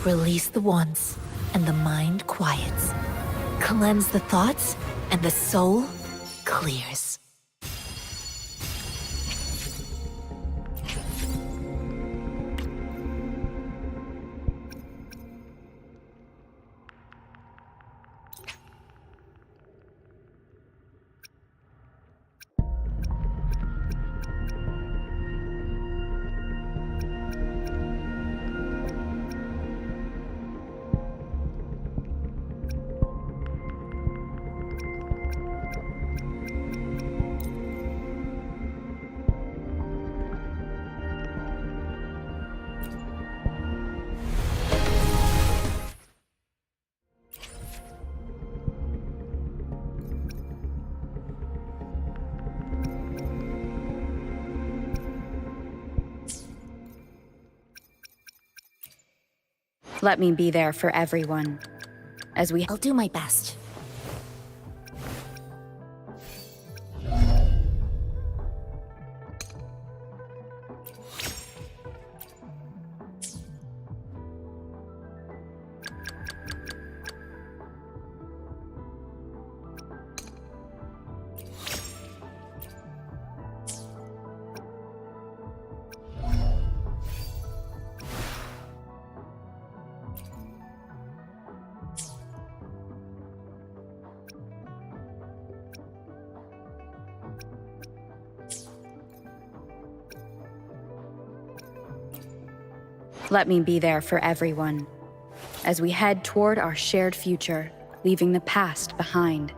Release the wands, and the mind quiets. Cleanse the thoughts, and the soul clears. Let me be there for everyone. I'll do my best. Let me be there for everyone as we head toward our shared future, leaving the past behind.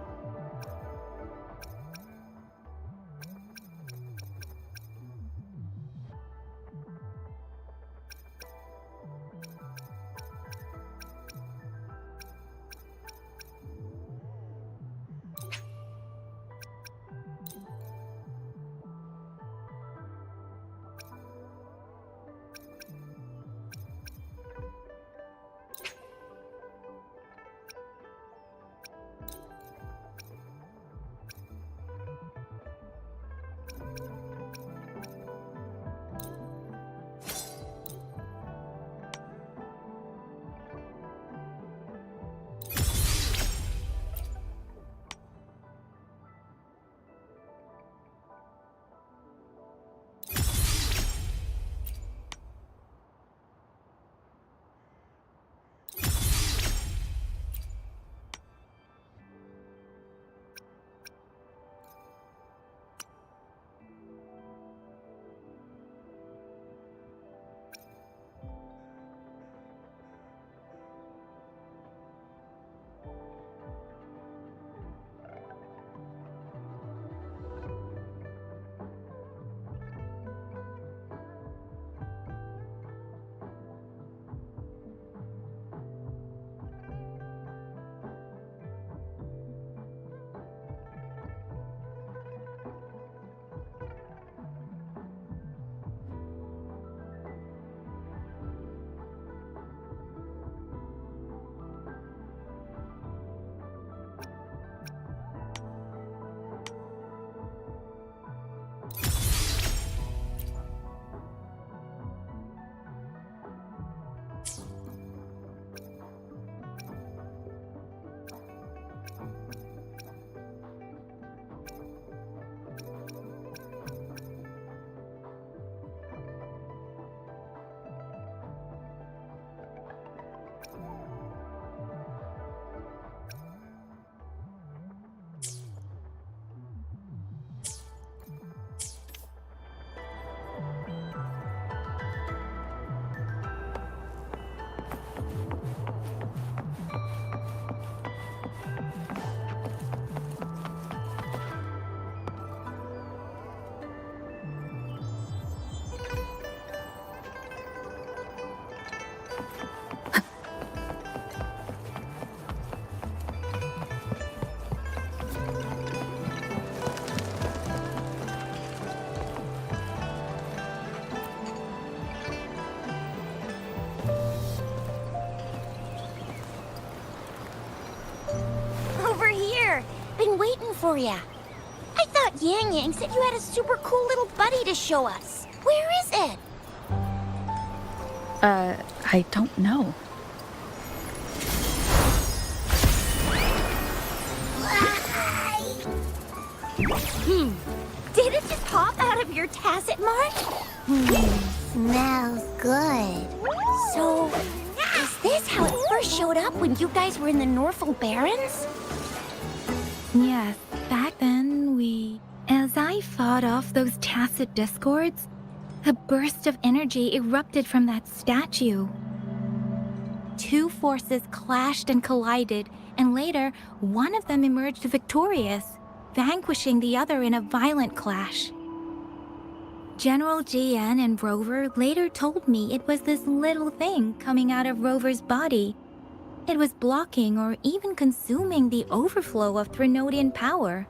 for ya. I thought Yang Yang said you had a super cool little buddy to show us. Where is it? I don't know. Did it just pop out of your tacit mark? Smells good. So, is this how it first showed up when you guys were in the Norfolk Barrens? Yes, back then as I fought off those tacit discords, a burst of energy erupted from that statue. Two forces clashed and collided, and later, one of them emerged victorious, vanquishing the other in a violent clash. General GN and Rover later told me it was this little thing coming out of Rover's body. It was blocking or even consuming the overflow of Threnodian power.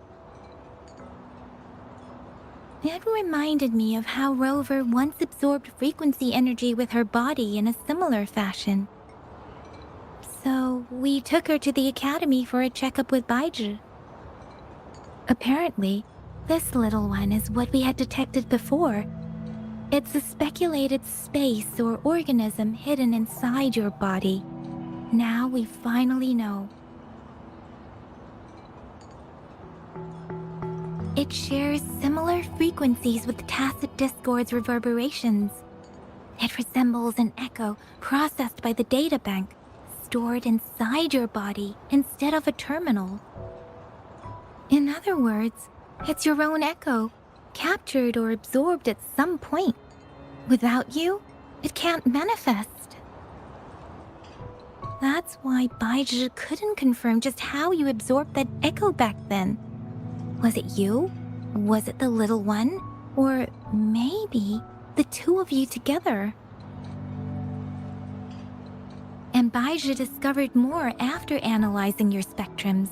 It reminded me of how Rover once absorbed frequency energy with her body in a similar fashion. So we took her to the academy for a checkup with Baizhi. Apparently, this little one is what we had detected before. It's a speculated space or organism hidden inside your body. Now we finally know. It shares similar frequencies with tacit discord's reverberations. It resembles an echo processed by the data bank, stored inside your body instead of a terminal. In other words, it's your own echo, captured or absorbed at some point. Without you, it can't manifest. That's why Baizhi couldn't confirm just how you absorbed that echo back then. Was it you? Was it the little one? Or maybe the two of you together? And Baizhi discovered more after analyzing your spectrums.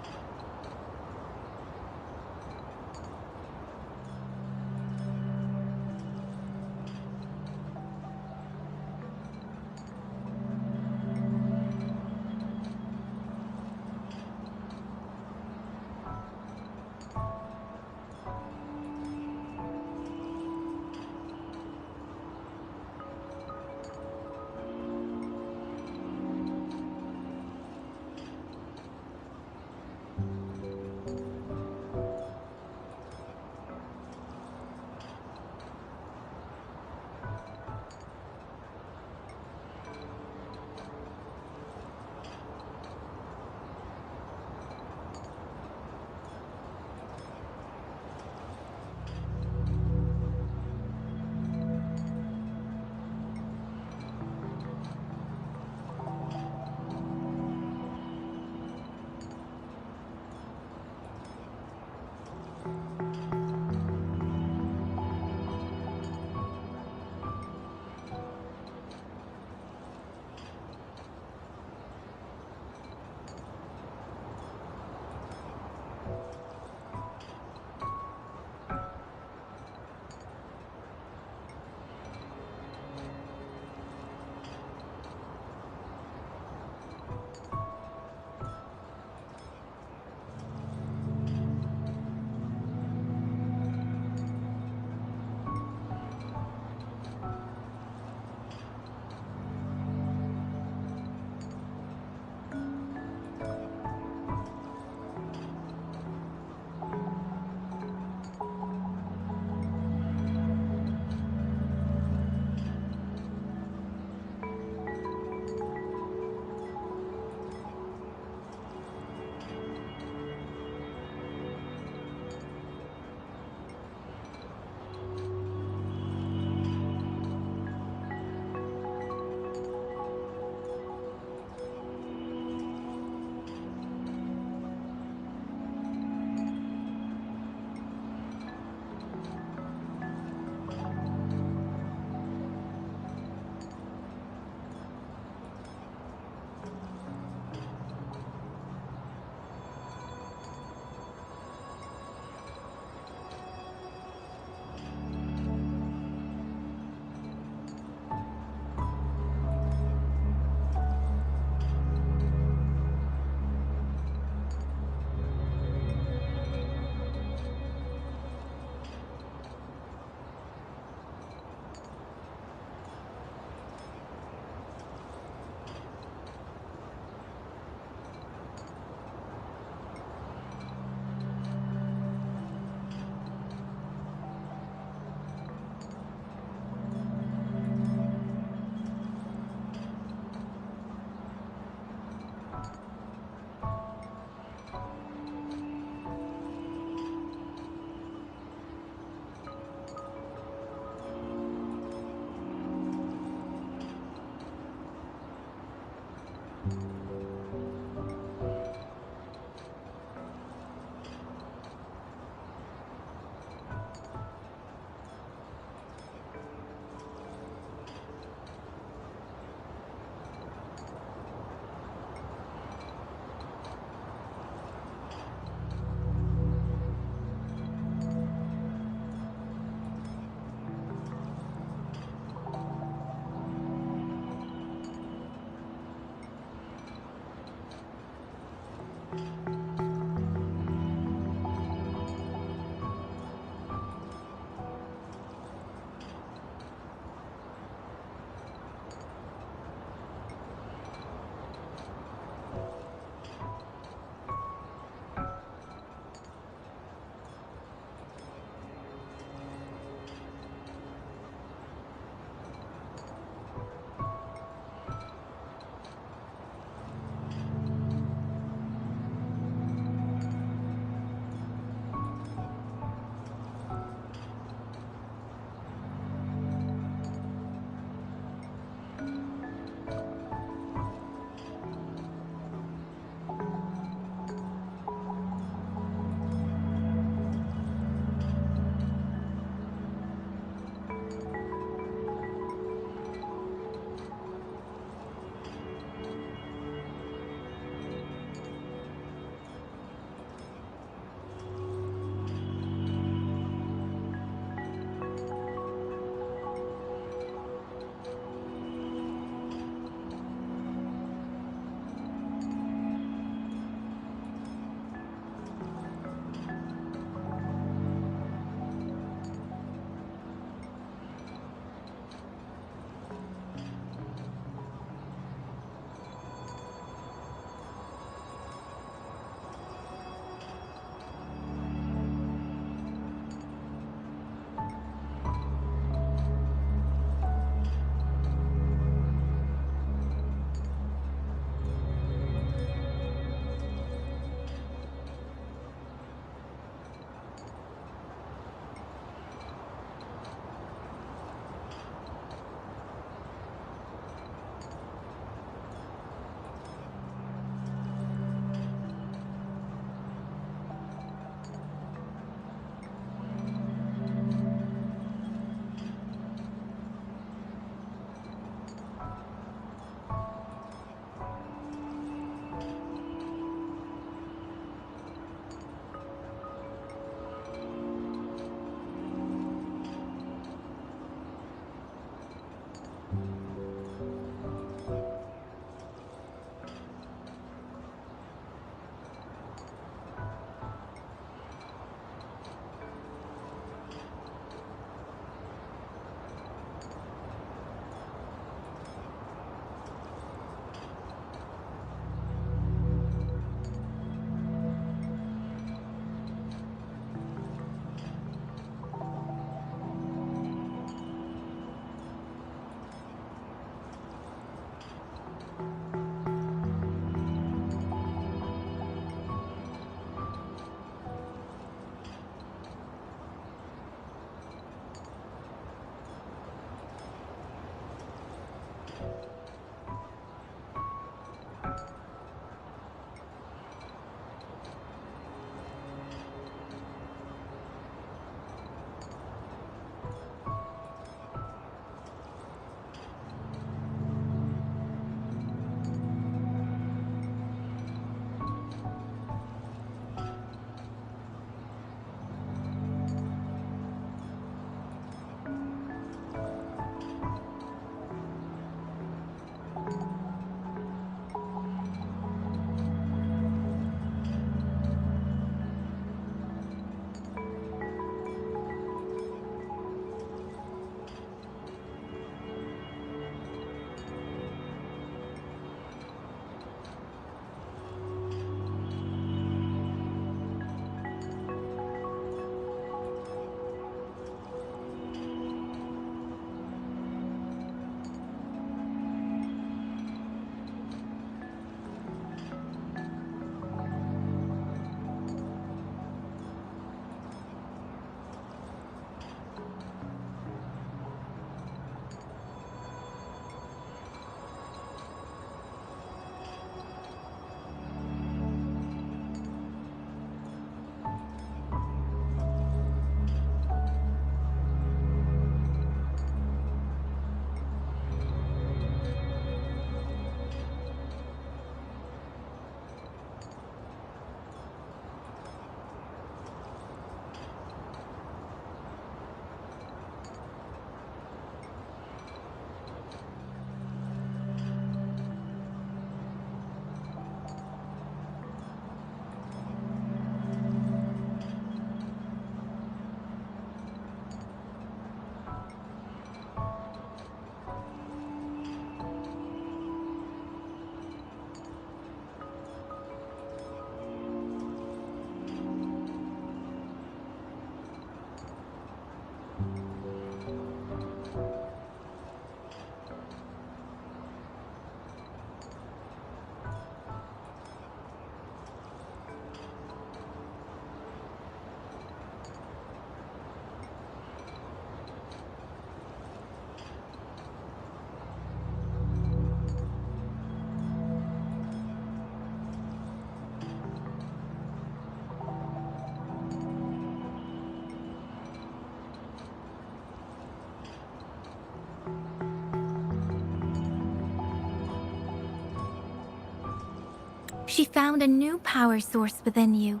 She found a new power source within you,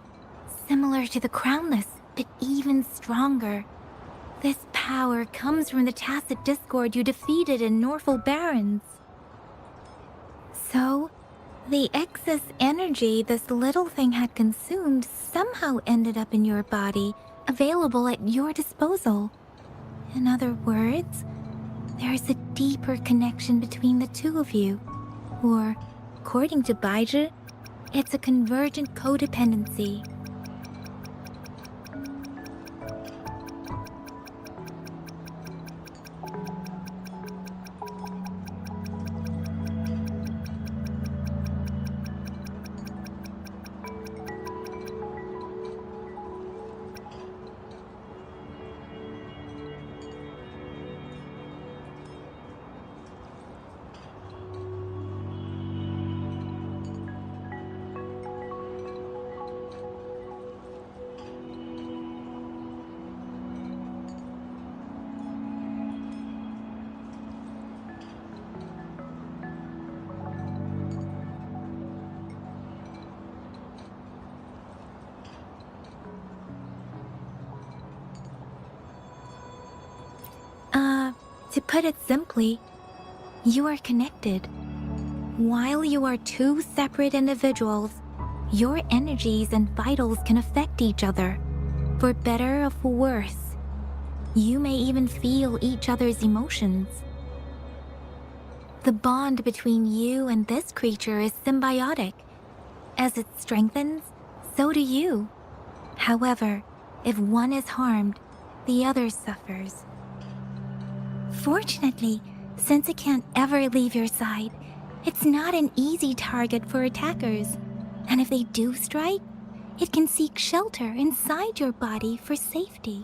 similar to the Crownless, but even stronger. This power comes from the tacit discord you defeated in Norful Barrens. So, the excess energy this little thing had consumed somehow ended up in your body, available at your disposal. In other words, there's a deeper connection between the two of you. Or, according to Baizhi, it's a convergent codependency. To put it simply, you are connected. While you are two separate individuals, your energies and vitals can affect each other, for better or for worse. You may even feel each other's emotions. The bond between you and this creature is symbiotic. As it strengthens, so do you. However, if one is harmed, the other suffers. Fortunately, since it can't ever leave your side, it's not an easy target for attackers. And if they do strike, it can seek shelter inside your body for safety.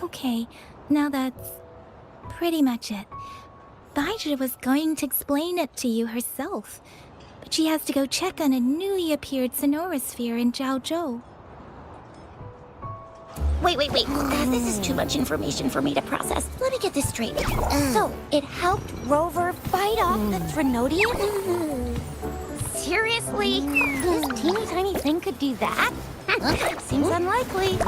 Okay, now that's pretty much it. Baija was going to explain it to you herself, but she has to go check on a newly appeared sonorosphere in Jiaozhou. Wait. This is too much information for me to process. Let me get this straight. So, it helped Rover fight off the Trinodian? Seriously? This teeny tiny thing could do that? Seems unlikely.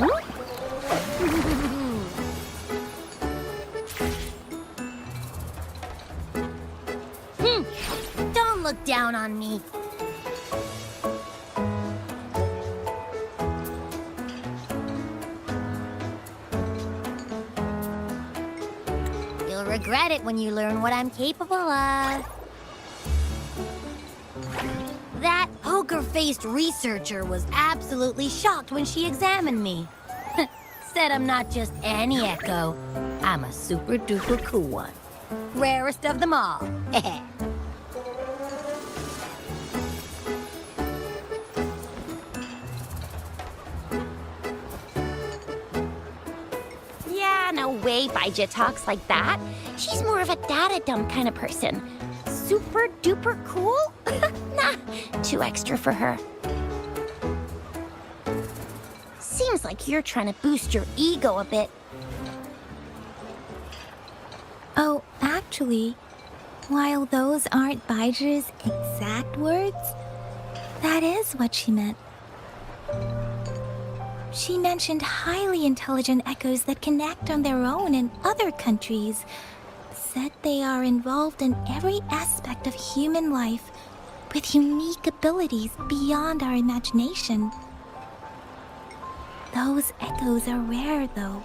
Don't look down on me. You'll regret it when you learn what I'm capable of. That poker-faced researcher was absolutely shocked when she examined me. Said I'm not just any echo. I'm a super-duper cool one. Rarest of them all. Yeah, no way Baija talks like that. She's more of a data dump kind of person. Super duper cool? Nah, too extra for her. Seems like you're trying to boost your ego a bit. Oh, actually, while those aren't Baija's exact words, that is what she meant. She mentioned highly intelligent echoes that can act on their own in other countries. Said they are involved in every aspect of human life with unique abilities beyond our imagination. Those echoes are rare, though.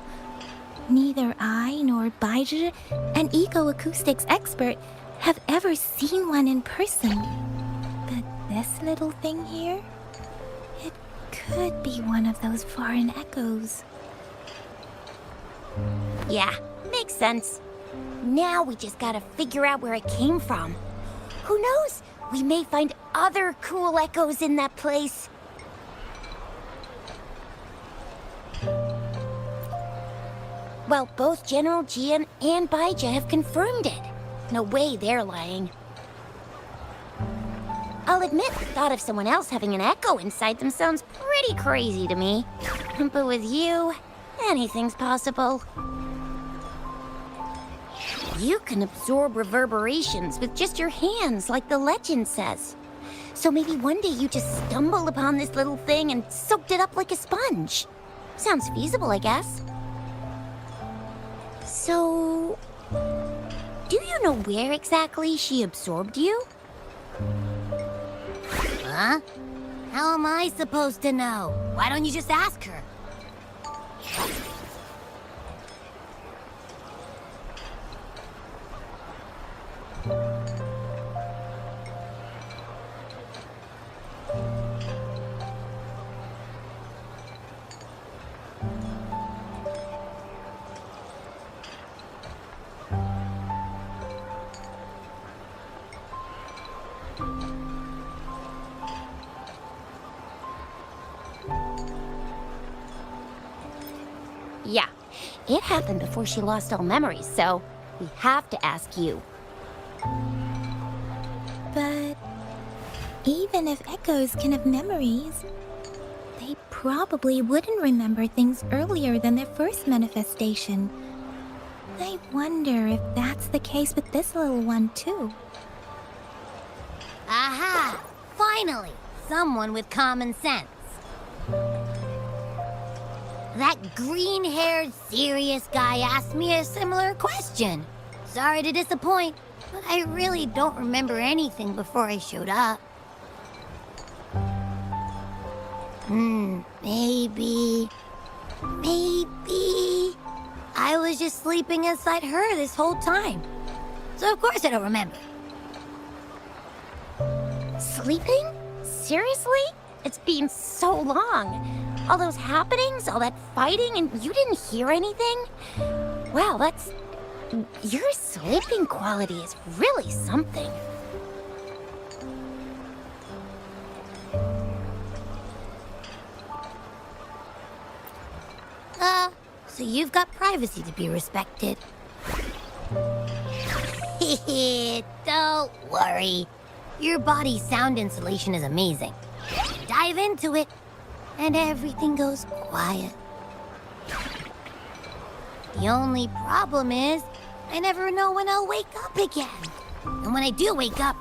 Neither I nor Baija, an eco-acoustics expert, have ever seen one in person. But this little thing here, it could be one of those foreign echoes. Yeah, makes sense. Now we just gotta figure out where it came from. Who knows? We may find other cool echoes in that place. Well, both General Jian and Baija have confirmed it. No way they're lying. I'll admit, the thought of someone else having an echo inside them sounds pretty crazy to me. But with you, anything's possible. You can absorb reverberations with just your hands, like the legend says. So maybe one day you just stumbled upon this little thing and soaked it up like a sponge. Sounds feasible, I guess. So, do you know where exactly she absorbed you? Huh? How am I supposed to know? Why don't you just ask her? Yeah, it happened before she lost all memories, so we have to ask you. But even if echoes can have memories, they probably wouldn't remember things earlier than their first manifestation. I wonder if that's the case with this little one, too. Aha! Finally! Someone with common sense. That green-haired, serious guy asked me a similar question. Sorry to disappoint, but I really don't remember anything before I showed up. Maybe I was just sleeping inside her this whole time. So of course I don't remember. Sleeping? Seriously? It's been so long. All those happenings, all that fighting, and you didn't hear anything? Wow, that's... Your sleeping quality is really something. so you've got privacy to be respected. Don't worry. Your body's sound insulation is amazing. Dive into it, and everything goes quiet. The only problem is, I never know when I'll wake up again. And when I do wake up,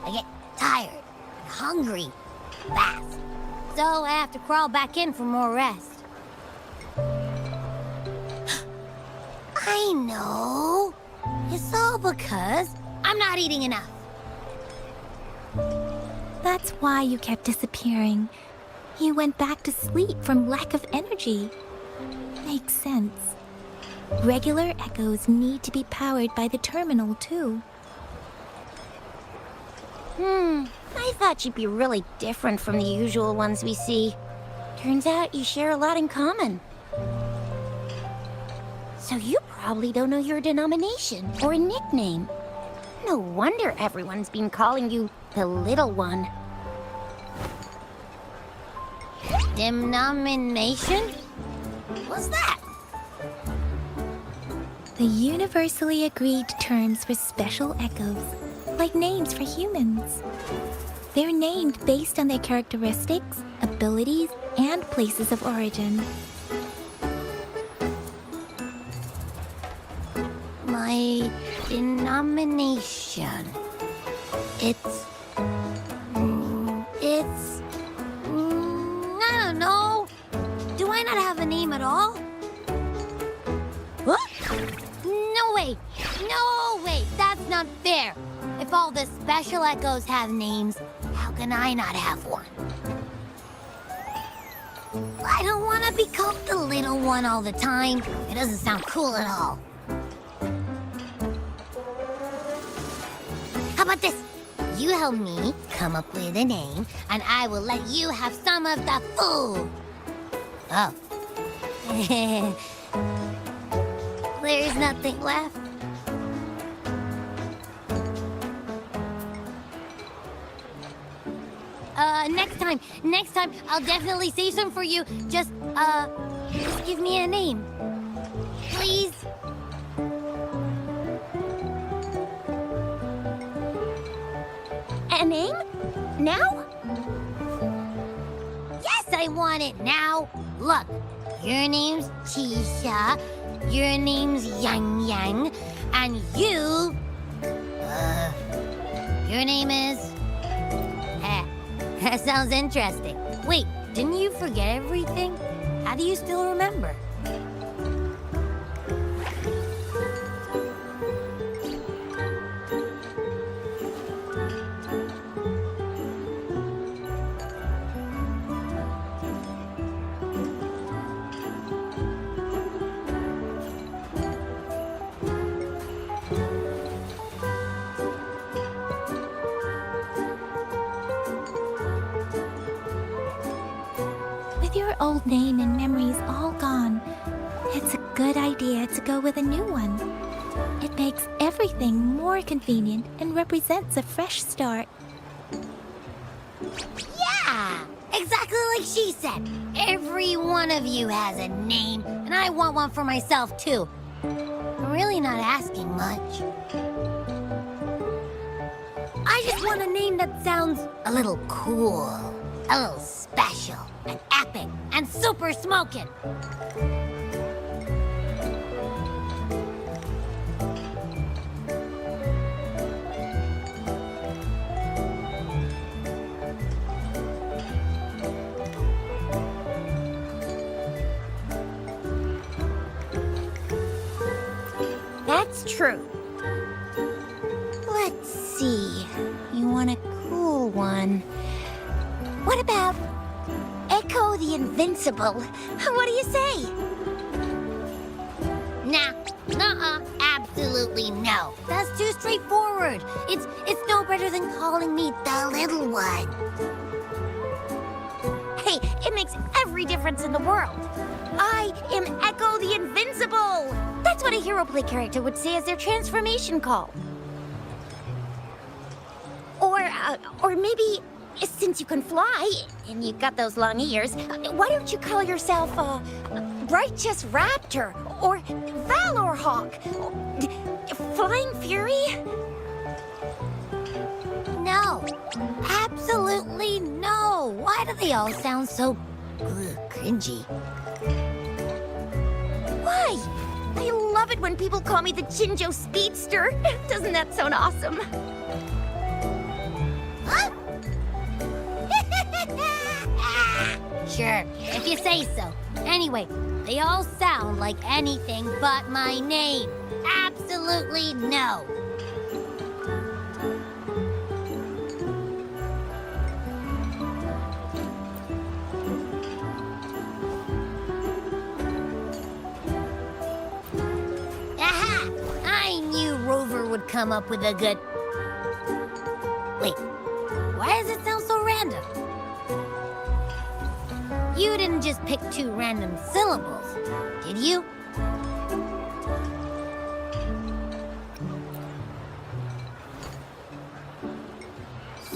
I get tired and hungry fast. So I have to crawl back in for more rest. I know. It's all because I'm not eating enough. That's why you kept disappearing. You went back to sleep from lack of energy. Makes sense. Regular echoes need to be powered by the terminal, too. I thought you'd be really different from the usual ones we see. Turns out you share a lot in common. So you probably don't know your denomination or a nickname. No wonder everyone's been calling you the Little One. Denomination? What's that? The universally agreed terms for special echoes, like names for humans. They're named based on their characteristics, abilities, and places of origin. My denomination. It's... I don't know. Do I not have a name at all? What? No way! No way! That's not fair! If all the special echoes have names, how can I not have one? I don't want to be called the Little One all the time. It doesn't sound cool at all. How about this? You help me come up with a name, and I will let you have some of the food. Oh. There's nothing left. Next time, I'll definitely save some for you. Just give me a name. Please? A name? Now? Yes, I want it now. Look, your name's Tisha, your name's Yang Yang, and you... your name is... That sounds interesting. Wait, didn't you forget everything? How do you still remember? With your old name and memories all gone, it's a good idea to go with a new one. It makes everything more convenient and represents a fresh start. Yeah! Exactly like she said. Every one of you has a name, and I want one for myself, too. I'm really not asking much. I just want a name that sounds a little cool, a little special, and epic, and super smoking. That's true. Let's see. You want a cool one. What about Echo the Invincible? What do you say? Nah. Nuh-uh. Absolutely no. That's too straightforward. It's no better than calling me the Little One. Hey, it makes every difference in the world. I am Echo the Invincible! That's what a hero play character would say as their transformation call. Or maybe, since you can fly, and you've got those long ears, why don't you call yourself, Righteous Raptor, or Valor Hawk, or Flying Fury? No, absolutely no. Why do they all sound so cringy? Why? I love it when people call me the Jinjo Speedster. Doesn't that sound awesome? Huh? Sure, if you say so. Anyway, they all sound like anything but my name. Absolutely no. Aha! I knew Rover would come up with a good... Wait, why does it sound so random? You didn't just pick two random syllables, did you?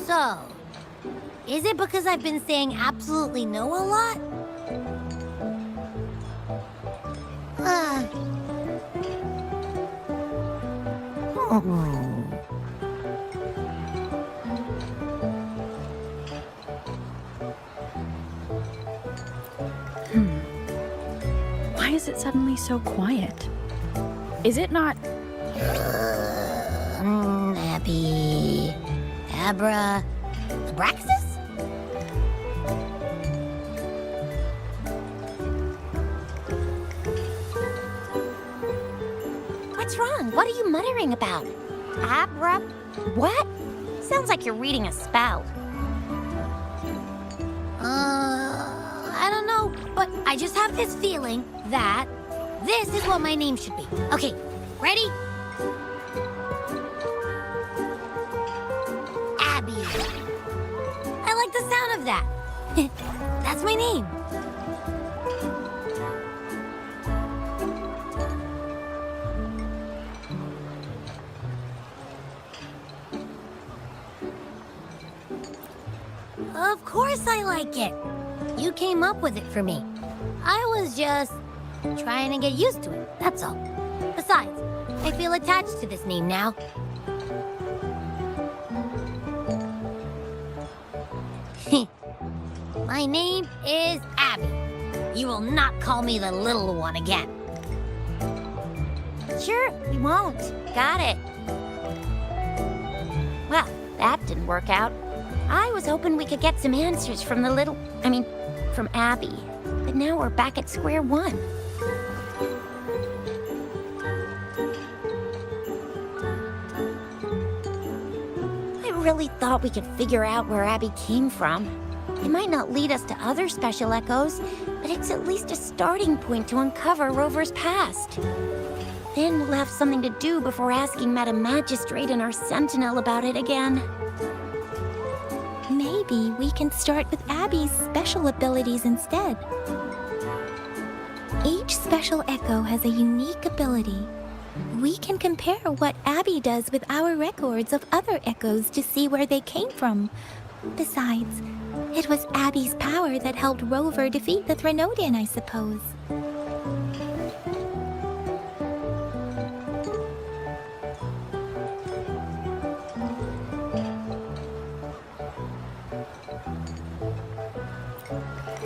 So, is it because I've been saying absolutely no a lot? Why is it suddenly so quiet? Is it not... Abby... Abra... Abraxas? What's wrong? What are you muttering about? Abra... What? Sounds like you're reading a spell. I don't know, but I just have this feeling that this is what my name should be. Okay, ready? Abby. I like the sound of that. That's my name. Of course I like it. You came up with it for me. I was just trying to get used to it, that's all. Besides, I feel attached to this name now. My name is Abby. You will not call me the little one again. Sure, we won't. Got it. Well, that didn't work out. I was hoping we could get some answers from from Abby. But now we're back at square one. I really thought we could figure out where Abby came from. It might not lead us to other special echoes, but it's at least a starting point to uncover Rover's past. Then we'll have something to do before asking Madam Magistrate and our Sentinel about it again. Maybe we can start with Abby's special abilities instead. Each special echo has a unique ability. We can compare what Abby does with our records of other echoes to see where they came from. Besides, it was Abby's power that helped Rover defeat the Threnodian, I suppose.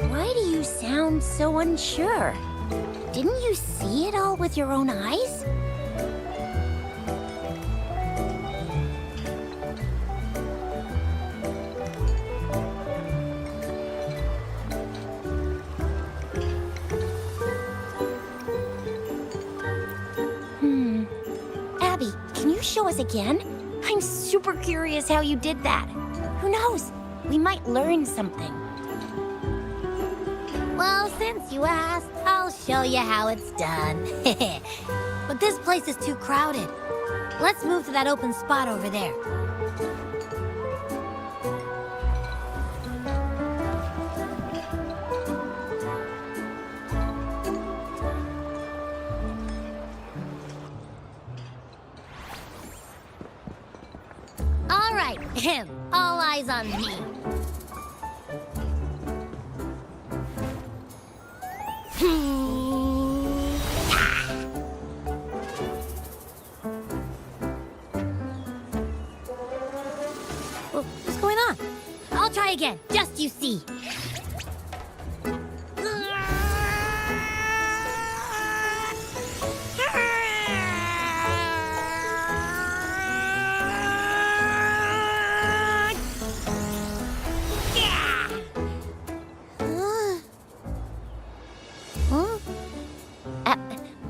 Why do you sound so unsure? Didn't you see it all with your own eyes? Abby, can you show us again? I'm super curious how you did that. Who knows? We might learn something. Well, since you asked, I'll show you how it's done. But this place is too crowded. Let's move to that open spot over there. All right, all eyes on me. I'll try again, just you see.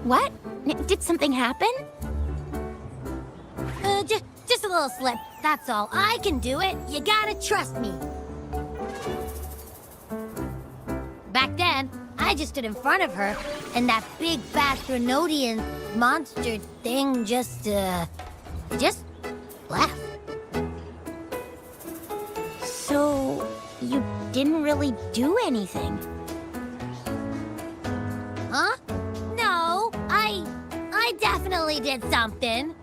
What? Did something happen? Just a little slip. That's all. I can do it. You gotta trust me. Back then, I just stood in front of her, and that big fat Grenodian monster thing just left. So, you didn't really do anything? Huh? No, I definitely did something.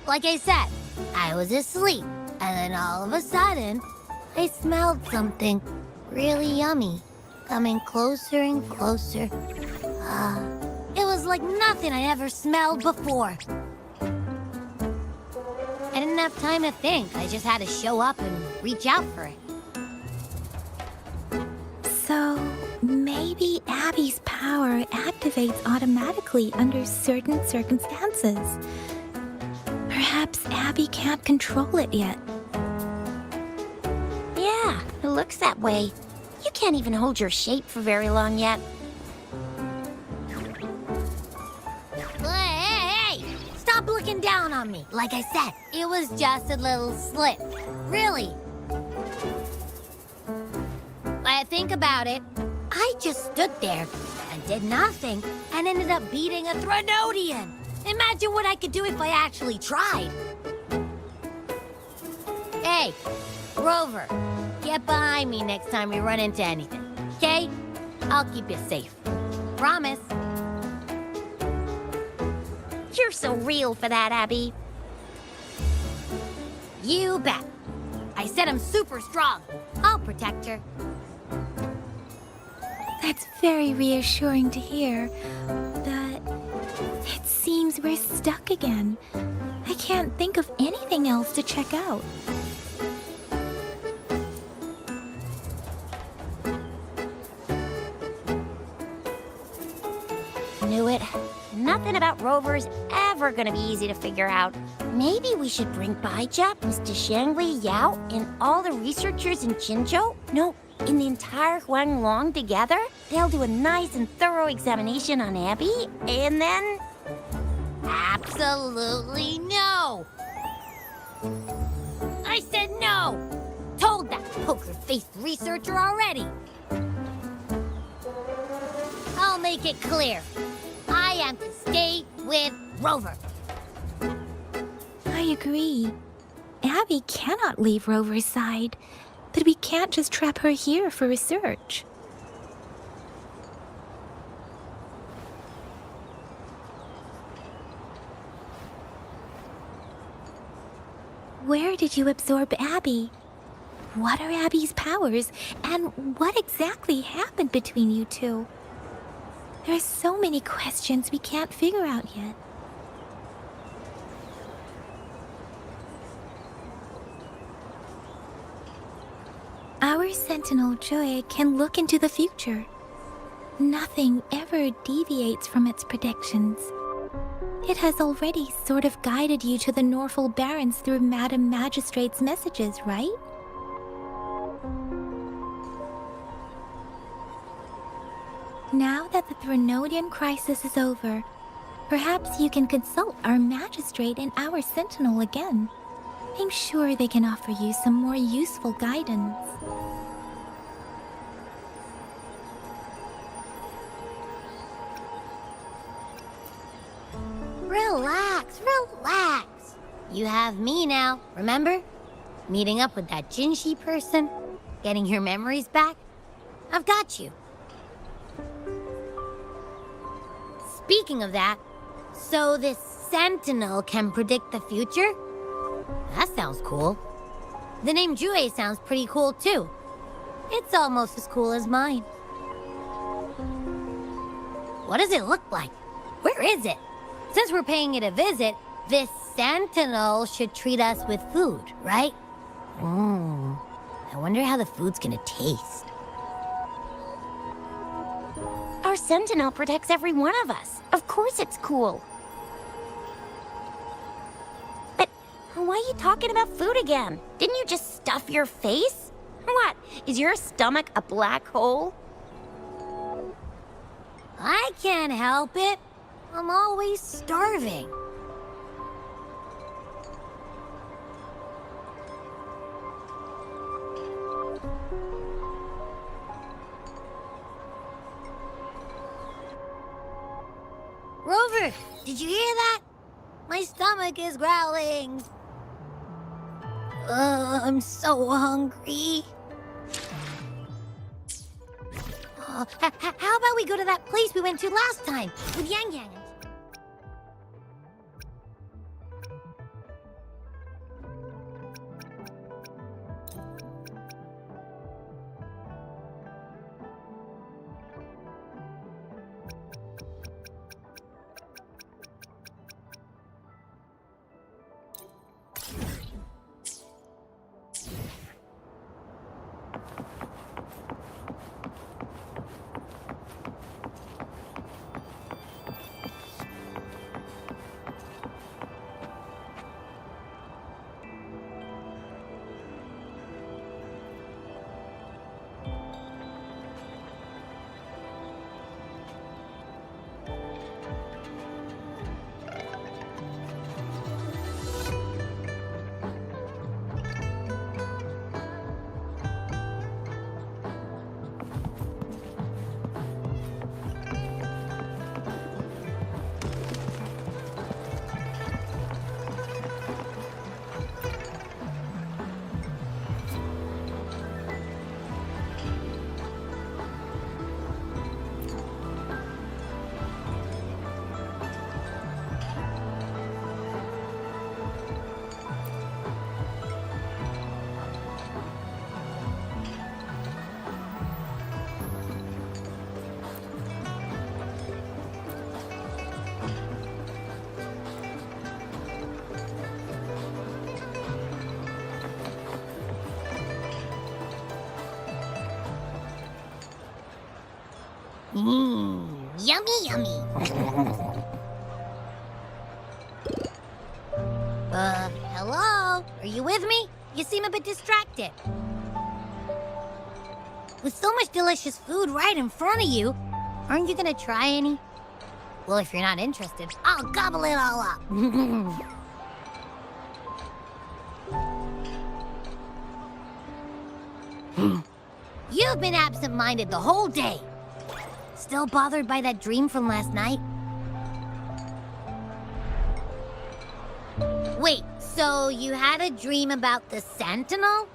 Like I said, I was asleep, and then all of a sudden, I smelled something really yummy, coming closer and closer. It was like nothing I ever smelled before. I didn't have time to think. I just had to show up and reach out for it. So, maybe Abby's power activates automatically under certain circumstances. Perhaps Abby can't control it yet. Yeah, it looks that way. You can't even hold your shape for very long yet. Hey! Stop looking down on me. Like I said, it was just a little slip. Really. I think about it. I just stood there and did nothing and ended up beating a Threnodian. Imagine what I could do if I actually tried. Hey, Rover, get behind me next time we run into anything, okay? I'll keep you safe. Promise. You're so real for that, Abby. You bet. I said I'm super strong. I'll protect her. That's very reassuring to hear, but it seems we're stuck again. I can't think of anything else to check out. Knew it. Nothing about Rover's ever gonna be easy to figure out. Maybe we should bring Baija, Mr. Shangli, Yao, and all the researchers in Jinzhou? No, in the entire Huanglong together? They'll do a nice and thorough examination on Abby, and then... Absolutely no! I said no! Told that poker-faced researcher already! I'll make it clear. I am to stay with Rover. I agree. Abby cannot leave Rover's side, but we can't just trap her here for research. Where did you absorb Abby? What are Abby's powers, and what exactly happened between you two? There are so many questions we can't figure out yet. Our Sentinel Joy can look into the future. Nothing ever deviates from its predictions. It has already sort of guided you to the Norfolk Barrens through Madam Magistrate's messages, right? Now that the Threnodian crisis is over, perhaps you can consult our Magistrate and our Sentinel again. I'm sure they can offer you some more useful guidance. Relax, relax. You have me now, remember? Meeting up with that Jinshi person, getting your memories back. I've got you. Speaking of that, so this Sentinel can predict the future? That sounds cool. The name Jue sounds pretty cool too. It's almost as cool as mine. What does it look like? Where is it? Since we're paying it a visit, this Sentinel should treat us with food, right? I wonder how the food's gonna taste. Our sentinel protects every one of us. Of course it's cool. But why are you talking about food again? Didn't you just stuff your face? What? Is your stomach a black hole? I can't help it. I'm always starving. Rover, did you hear that? My stomach is growling. I'm so hungry. How about we go to that place we went to last time with Yang Yang? Yummy, yummy. Hello? Are you with me? You seem a bit distracted. With so much delicious food right in front of you, aren't you gonna try any? Well, if you're not interested, I'll gobble it all up. You've been absent-minded the whole day. Still bothered by that dream from last night? Wait, so you had a dream about the Sentinel?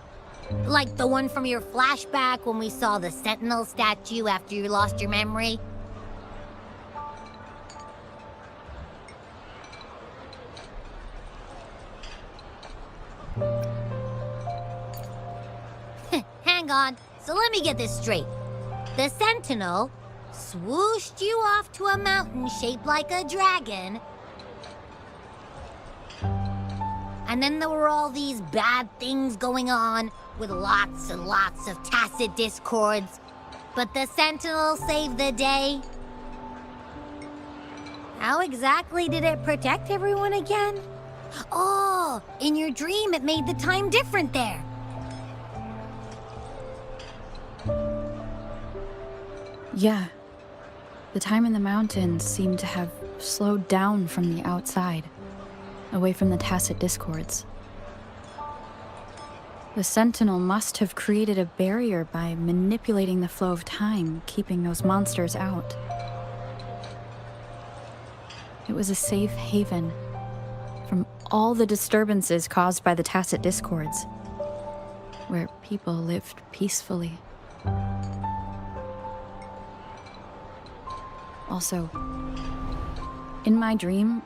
Like the one from your flashback when we saw the Sentinel statue after you lost your memory? Hang on, so let me get this straight. The Sentinel swooshed you off to a mountain shaped like a dragon. And then there were all these bad things going on with lots and lots of tacit discords. But the Sentinel saved the day. How exactly did it protect everyone again? Oh, in your dream it made the time different there. Yeah. The time in the mountains seemed to have slowed down from the outside, away from the tacit discords. The Sentinel must have created a barrier by manipulating the flow of time, keeping those monsters out. It was a safe haven from all the disturbances caused by the tacit discords, where people lived peacefully. Also, in my dream,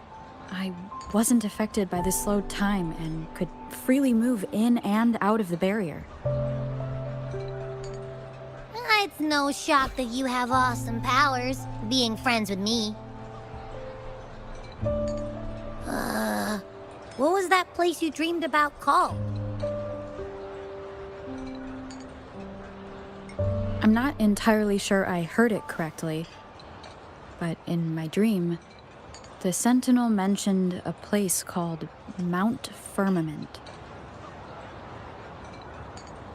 I wasn't affected by the slowed time and could freely move in and out of the barrier. It's no shock that you have awesome powers, being friends with me. What was that place you dreamed about called? I'm not entirely sure I heard it correctly, but in my dream, the Sentinel mentioned a place called Mount Firmament.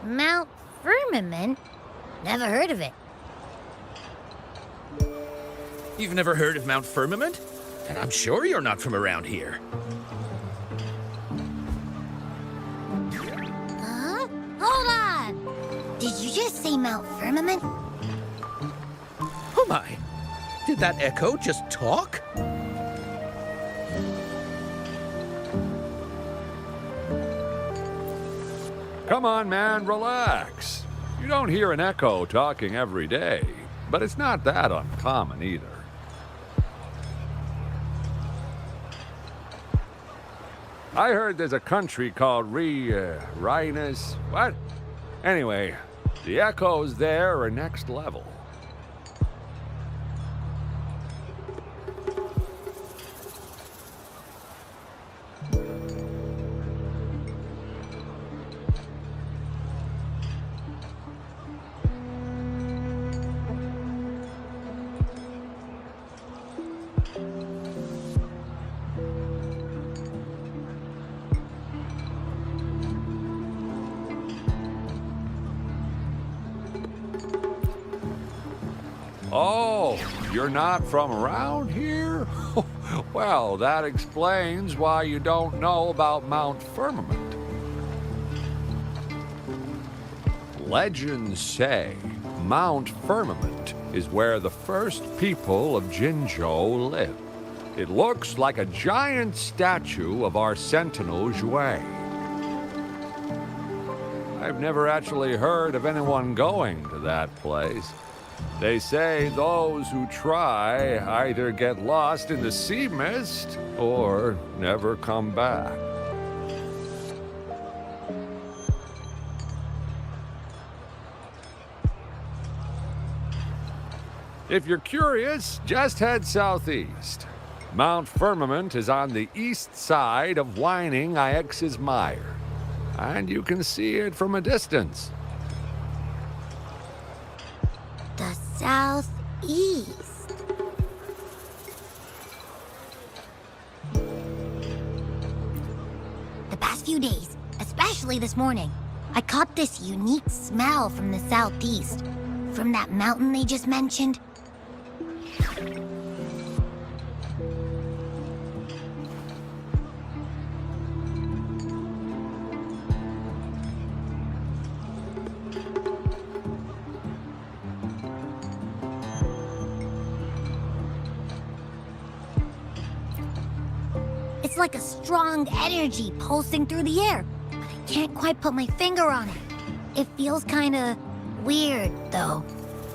Mount Firmament? Never heard of it. You've never heard of Mount Firmament? And I'm sure you're not from around here. Huh? Hold on! Did you just say Mount Firmament? Oh my! Did that echo just talk? Come on, man, relax. You don't hear an echo talking every day, but it's not that uncommon either. I heard there's a country called Rhinus. What? Anyway, the echoes there are next level. Oh, you're not from around here? Well, that explains why you don't know about Mount Firmament. Legends say Mount Firmament is where the first people of Jinzhou lived. It looks like a giant statue of our Sentinel Zhui. I've never actually heard of anyone going to that place. They say those who try either get lost in the sea mist or never come back. If you're curious, just head southeast. Mount Firmament is on the east side of Whining Ix's Mire, and you can see it from a distance. The southeast. The past few days, especially this morning, I caught this unique smell from the southeast. From that mountain they just mentioned. It's like a strong energy pulsing through the air, but I can't quite put my finger on it. It feels kinda weird, though.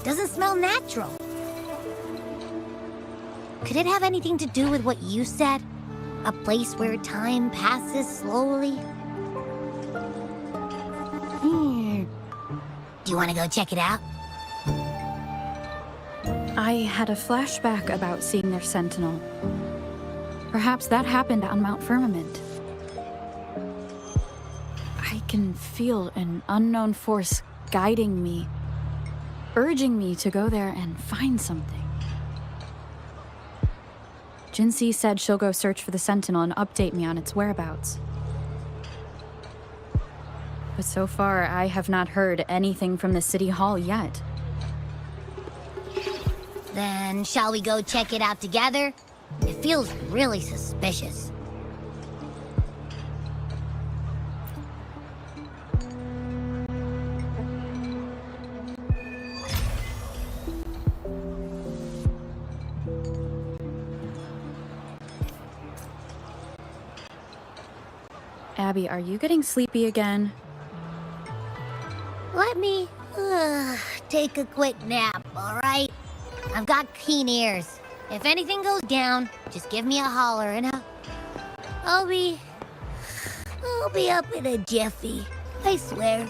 Doesn't smell natural. Could it have anything to do with what you said? A place where time passes slowly? Do you want to go check it out? I had a flashback about seeing their sentinel. Perhaps that happened on Mount Firmament. I can feel an unknown force guiding me, urging me to go there and find something. Jinxie said she'll go search for the Sentinel and update me on its whereabouts. But so far, I have not heard anything from the City Hall yet. Then shall we go check it out together? It feels really suspicious. Abby, are you getting sleepy again? Let me take a quick nap, all right? I've got keen ears. If anything goes down, just give me a holler and I'll be up in a jiffy. I swear.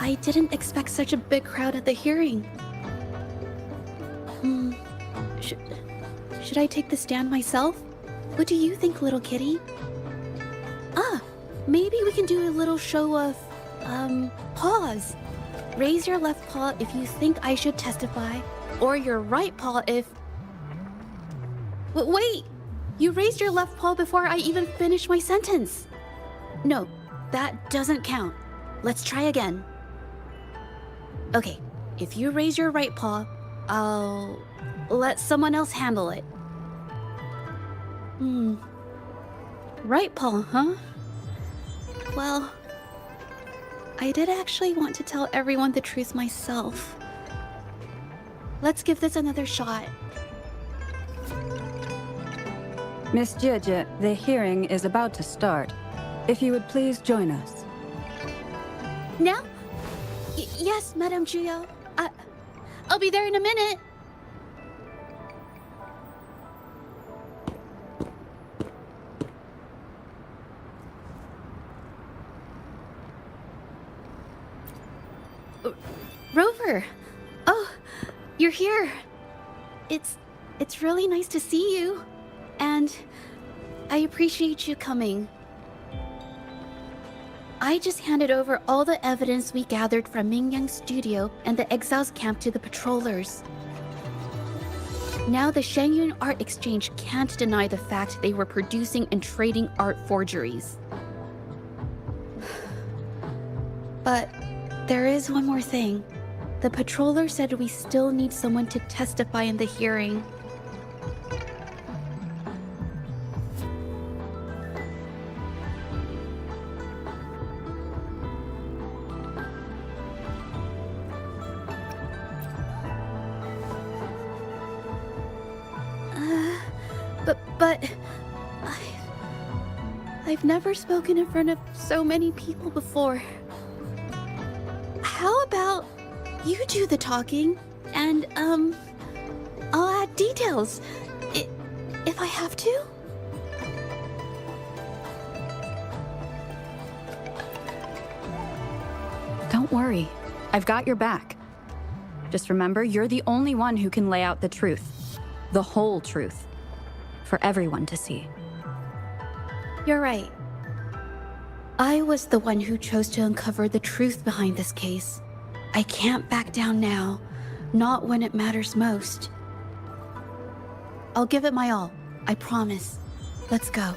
I didn't expect such a big crowd at the hearing. Should I take the stand myself? What do you think, little kitty? Maybe we can do a little show of, paws. Raise your left paw if you think I should testify, or your right paw if... Wait! You raised your left paw before I even finished my sentence. No, that doesn't count. Let's try again. Okay, if you raise your right paw, I'll let someone else handle it. Right paw, huh? Well, I did actually want to tell everyone the truth myself. Let's give this another shot. Miss Jieje, the hearing is about to start. If you would please join us. Now? Yes, Madame Juyo. I'll be there in a minute. Rover! Oh, you're here. It's really nice to see you. And I appreciate you coming. I just handed over all the evidence we gathered from Mingyang's studio and the exiles camp to the patrollers. Now the Shangyun Art Exchange can't deny the fact they were producing and trading art forgeries. But there is one more thing. The patroller said we still need someone to testify in the hearing. But I've never spoken in front of so many people before. How about you do the talking, and I'll add details, if I have to? Don't worry. I've got your back. Just remember, you're the only one who can lay out the truth. The whole truth. For everyone to see. You're right. I was the one who chose to uncover the truth behind this case. I can't back down now, not when it matters most. I'll give it my all, I promise. Let's go.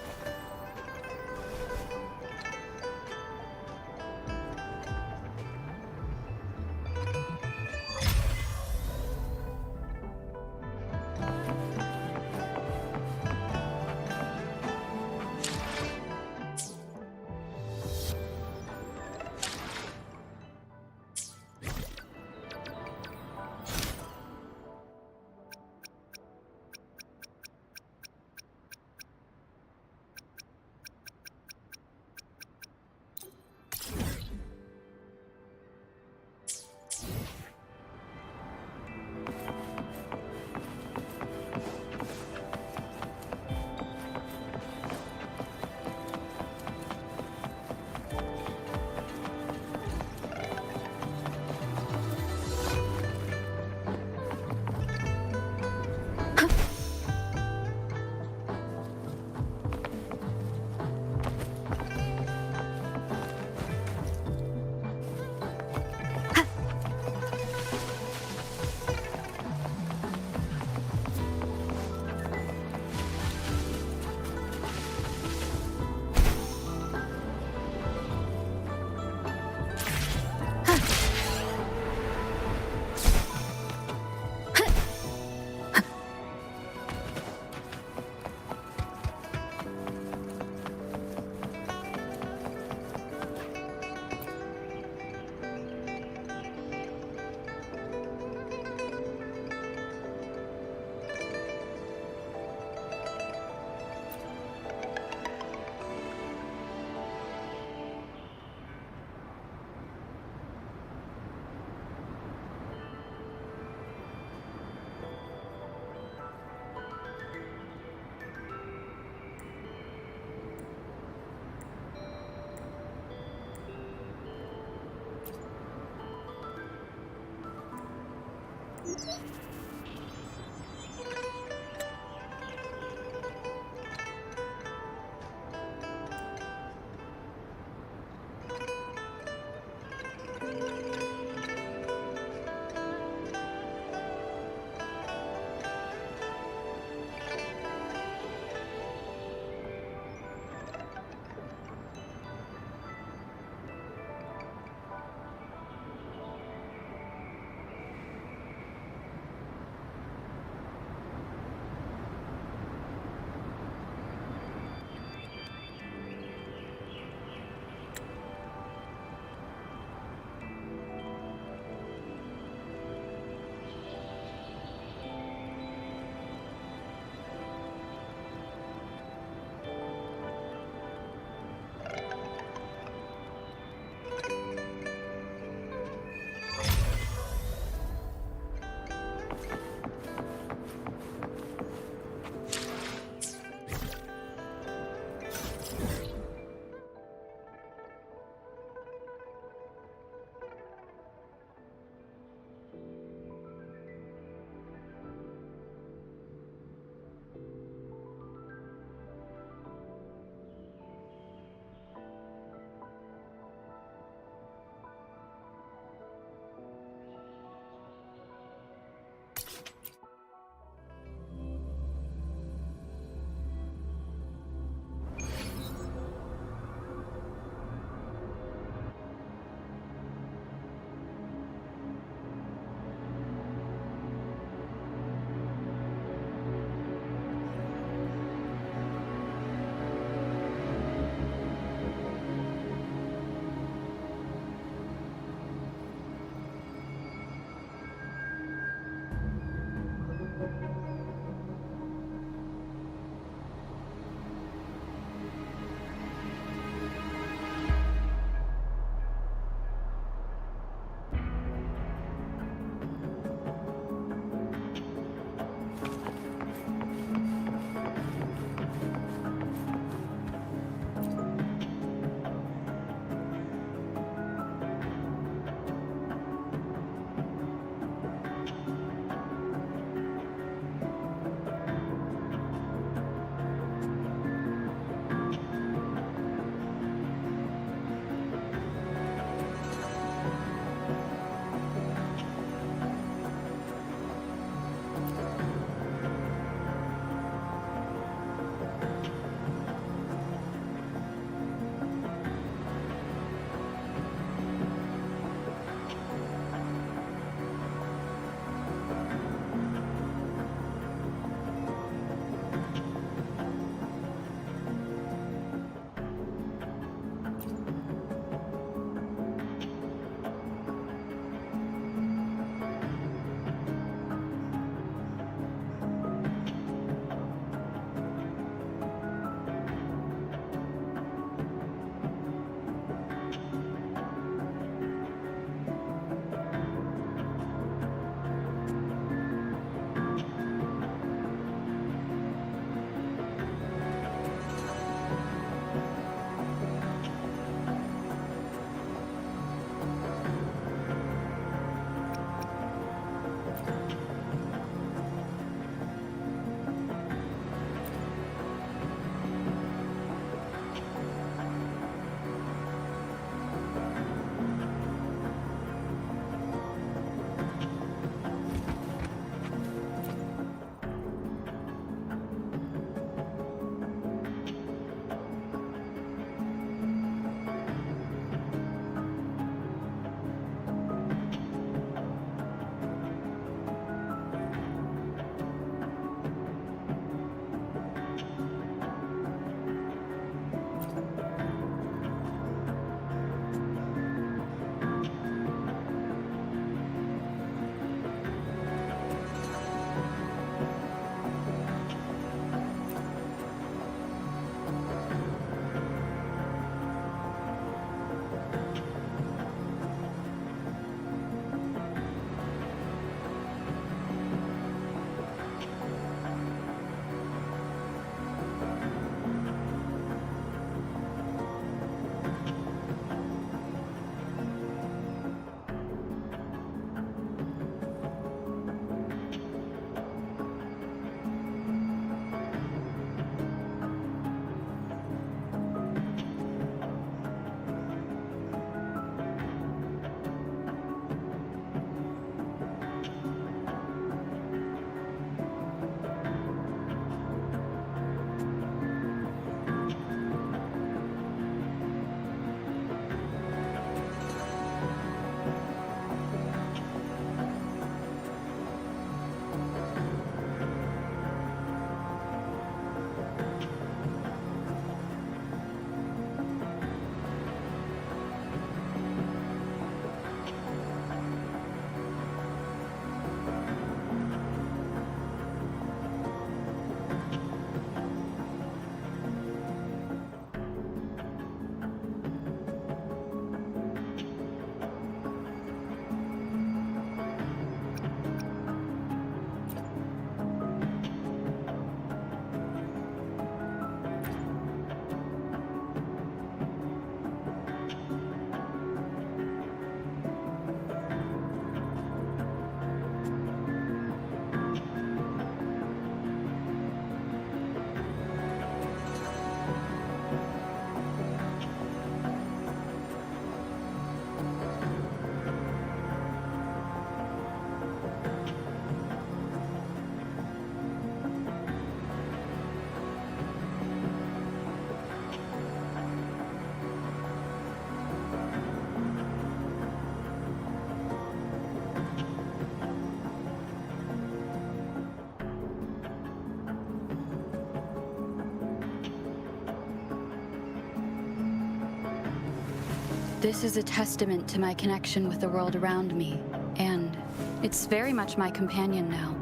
This is a testament to my connection with the world around me, and it's very much my companion now,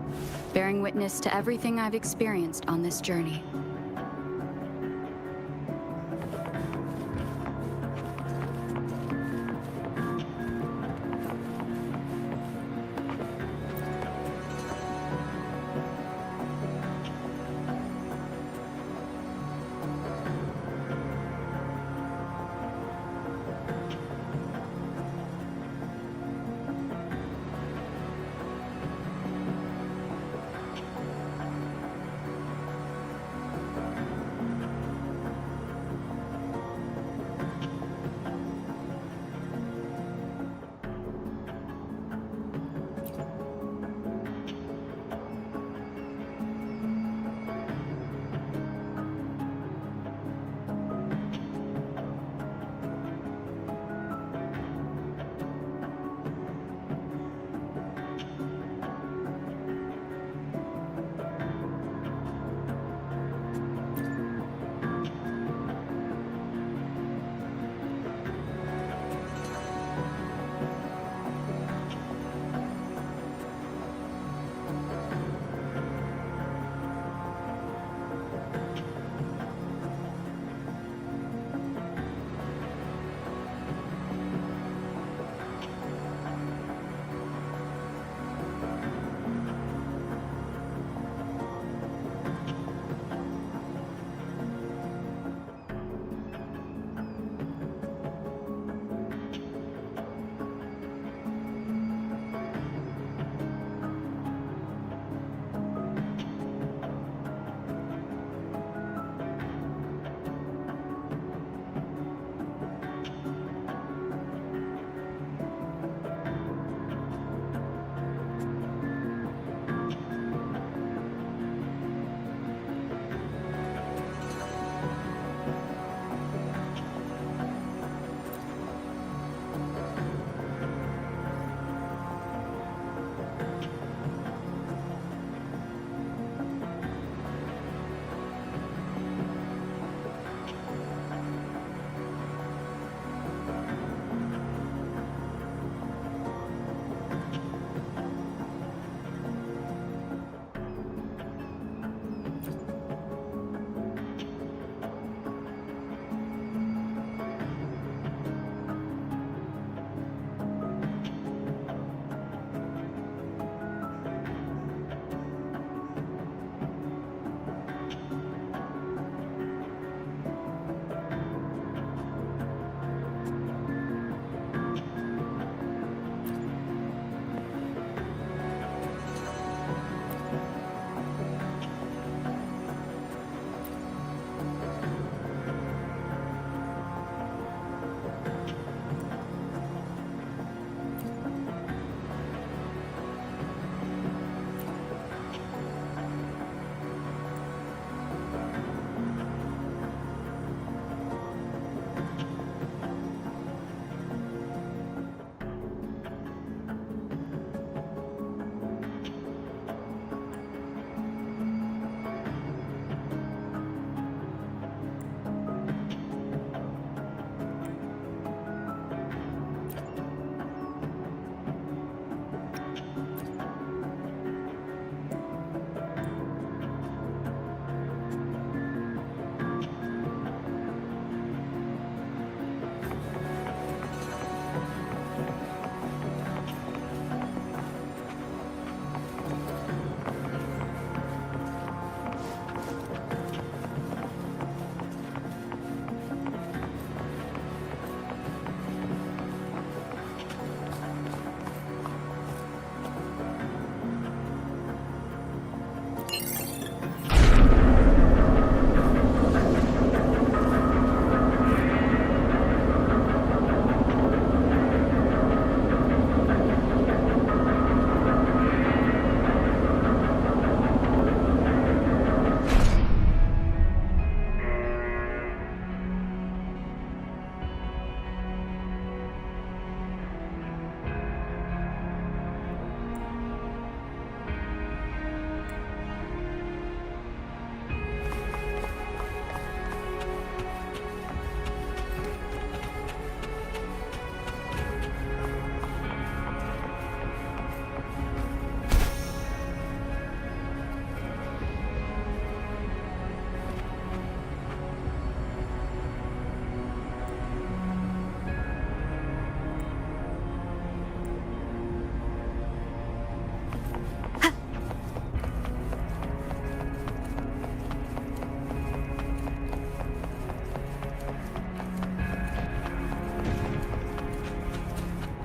bearing witness to everything I've experienced on this journey.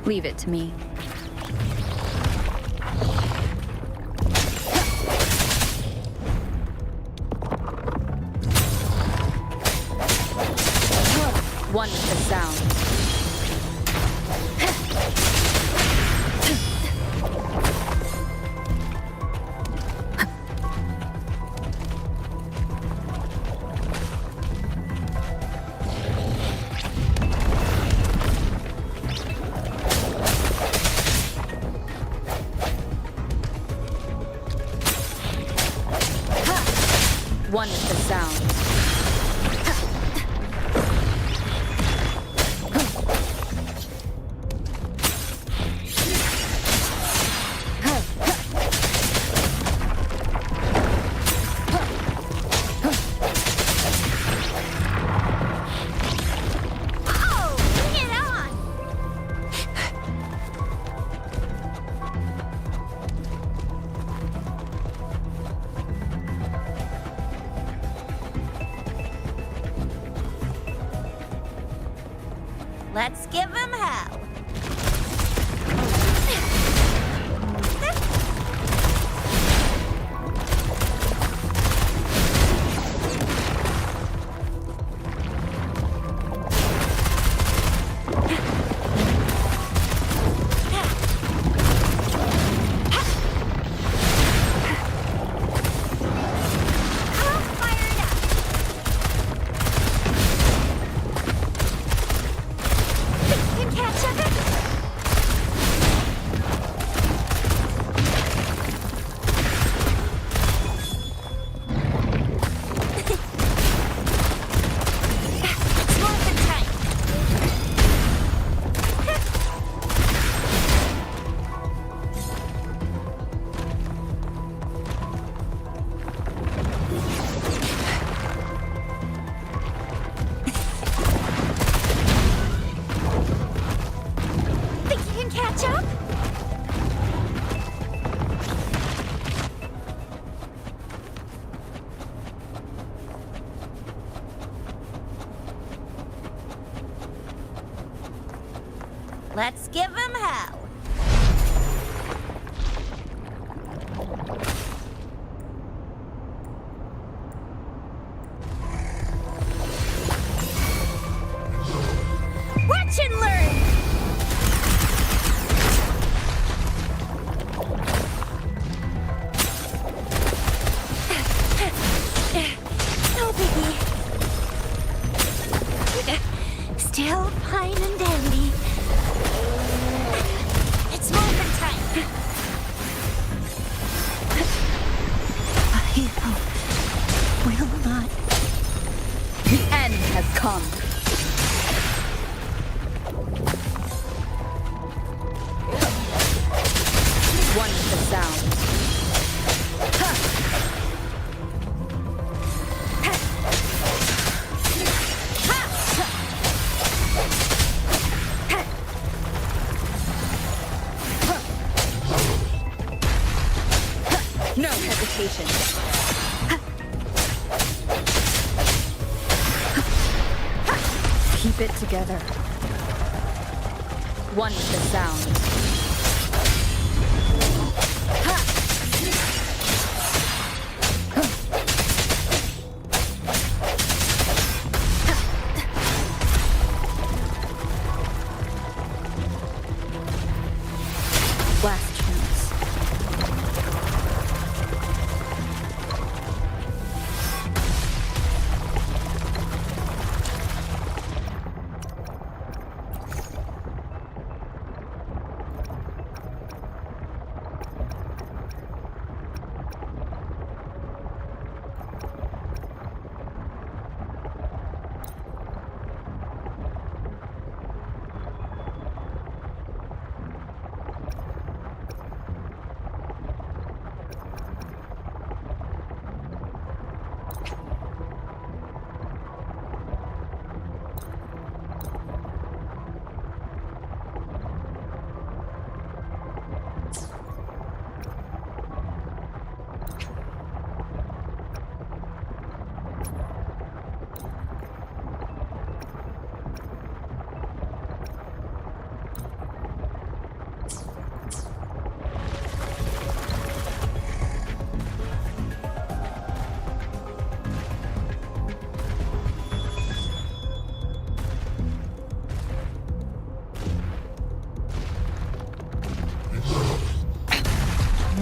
Leave it to me. One with the sound. One with the sound. Oh, bring it on! Let's give him hell. All fired up. Think you can catch up? It's morphin' time. Think you can catch up? Let's give him hell. Watch and learn! No biggie. Still fine and dandy. It's morphin' time. I will not. The end has come. One with the sound. No hesitation. Keep it together. One with the sound. Last chance.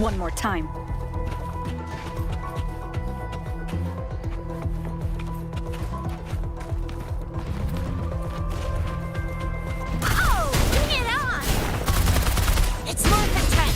one more time. Oh, bring it on! It's morphin' time!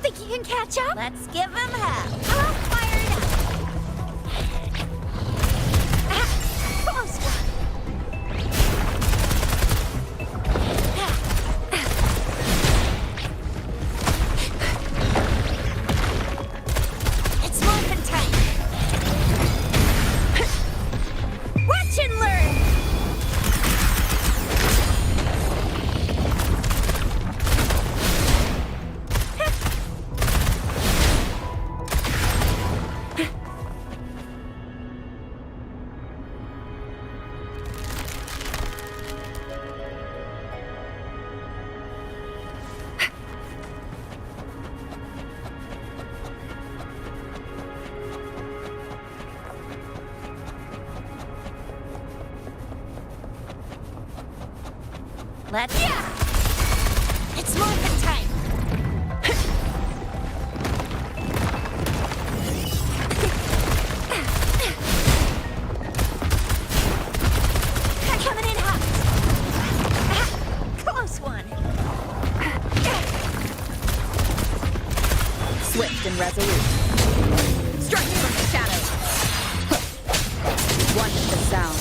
Think you can catch up? Let's give him hell. All fired up. Close one. It's morphin' time. Watch and learn. Let's... Yeah! It's morphin' time! Coming in hot! Close one! Swift and resolute. Strike from the shadows. One with the sound.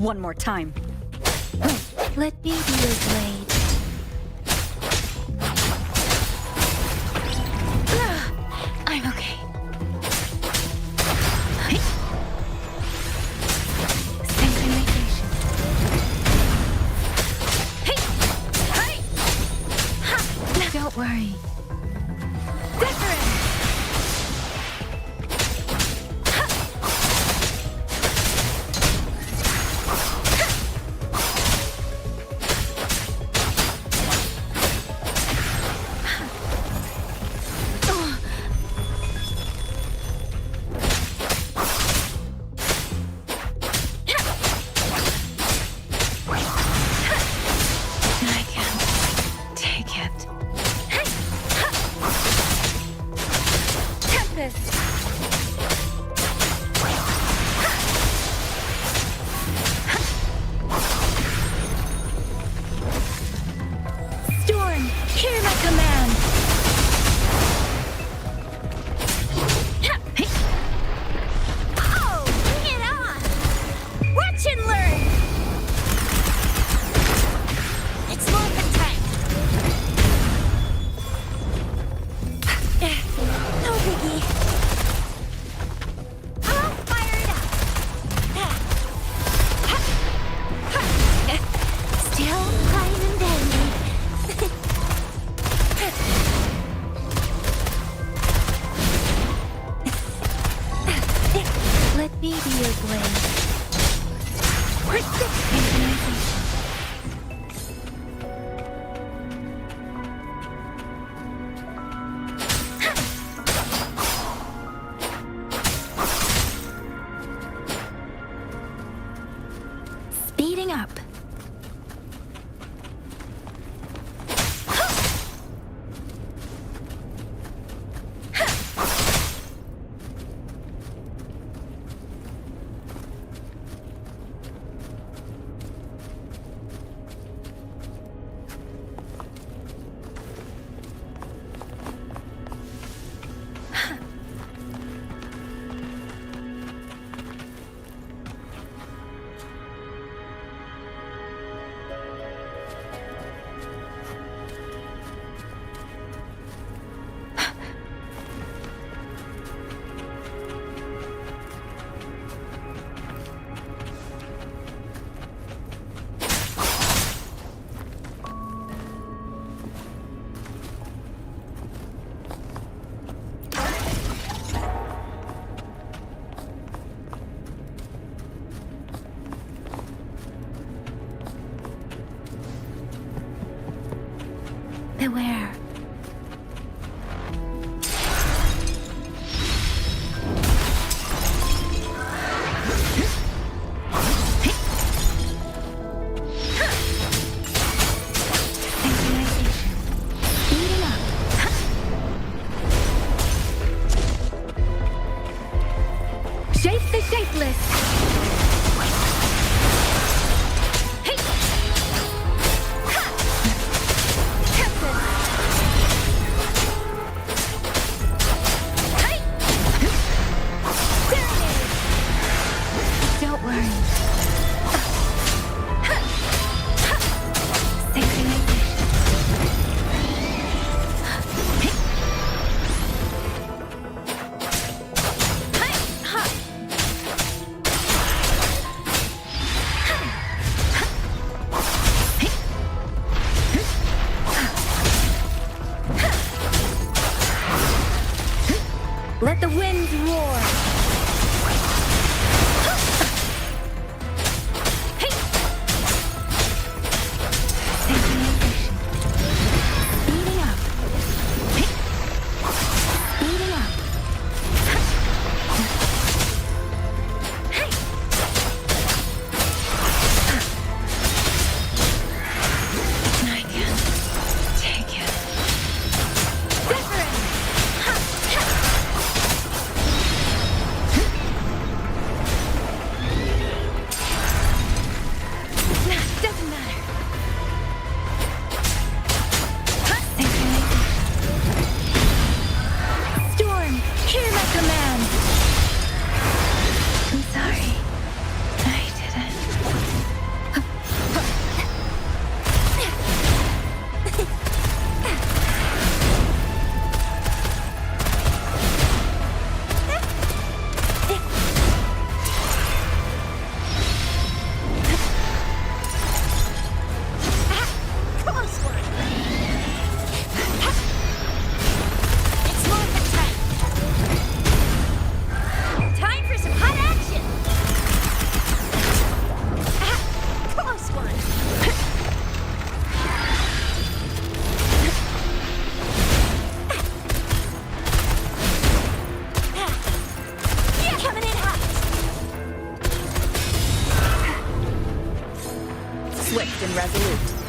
one more time. Let me be your blade. I'm okay. Synchronization. Don't worry. I can't take it. Tempest! Storm, hear my command! Oh, bring it on! Watch and learn! It's morphin' time! No biggie. I'll fire it up! Still fine and dandy. Let me be your blade. Synchronization. Speeding up. Beware. Synchronization. Speeding up. Shape the shapeless. Don't worry. Synchronization. focused and resolute.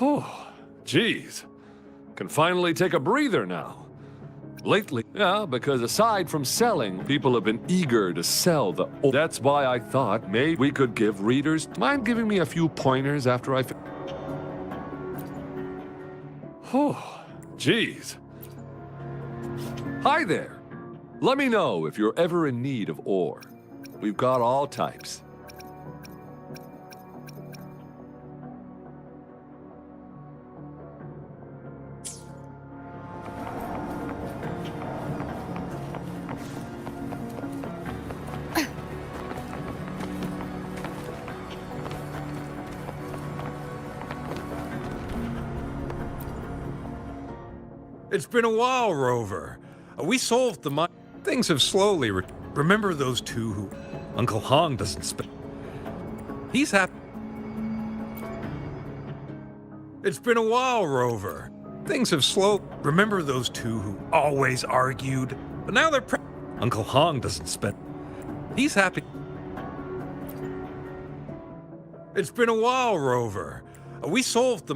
Oh, geez. Can finally take a breather now. Lately, yeah, because aside from selling, people have been eager to sell the... That's why I thought maybe we could give readers... Mind giving me a few pointers after I... Oh, geez. Hi there. Let me know if you're ever in need of ore. We've got all types. It's been a while, Rover. We solved the things have slowly remember those two who Uncle Hong doesn't he's happy. It's been a while, Rover. Things have remember those two who always argued, but now they're Uncle Hong doesn't he's happy. It's been a while, Rover. We solved the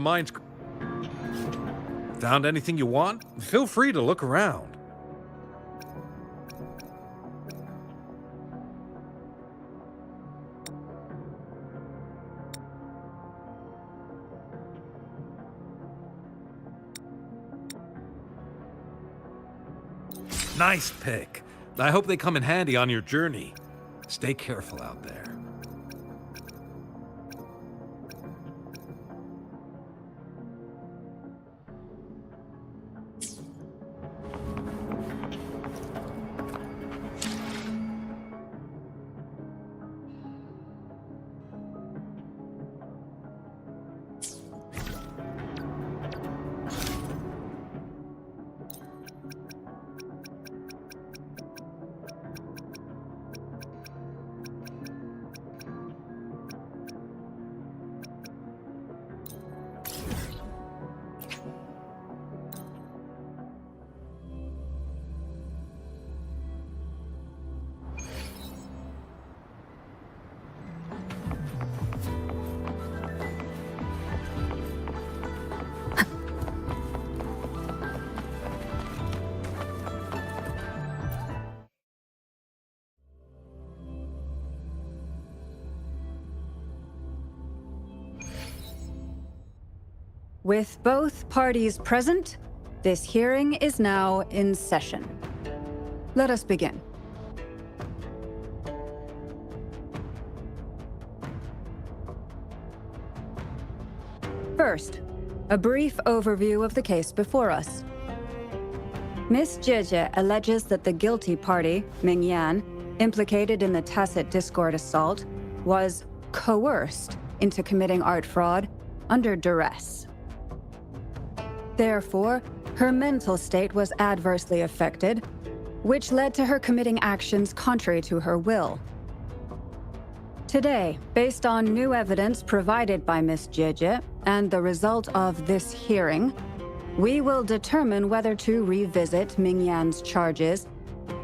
Found anything you want? Feel free to look around. Nice pick. I hope they come in handy on your journey. Stay careful out there. With both parties present, this hearing is now in session. Let us begin. First, a brief overview of the case before us. Miss Jieje alleges that the guilty party, Ming Yan, implicated in the tacit discord assault, was coerced into committing art fraud under duress. Therefore, her mental state was adversely affected, which led to her committing actions contrary to her will. Today, based on new evidence provided by Miss Jieje and the result of this hearing, we will determine whether to revisit Ming Yan's charges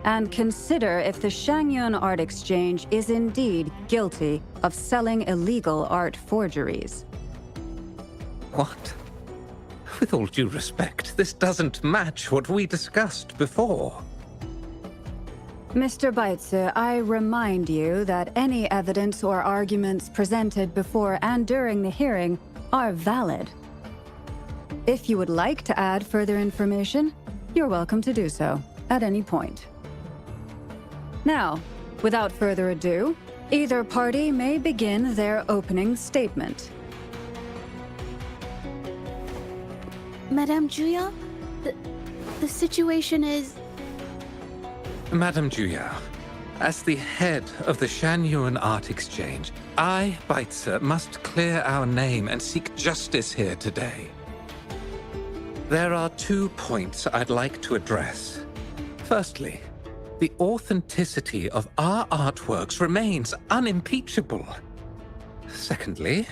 and consider if the Shangyun Art Exchange is indeed guilty of selling illegal art forgeries. What? With all due respect, this doesn't match what we discussed before. Mr. Baitze, I remind you that any evidence or arguments presented before and during the hearing are valid. If you would like to add further information, you're welcome to do so at any point. Now, without further ado, either party may begin their opening statement. Madame Juya, the situation is... Madame Juya, as the head of the Shangyun Art Exchange, I, Baitze, must clear our name and seek justice here today. There are 2 points I'd like to address. Firstly, the authenticity of our artworks remains unimpeachable. Secondly,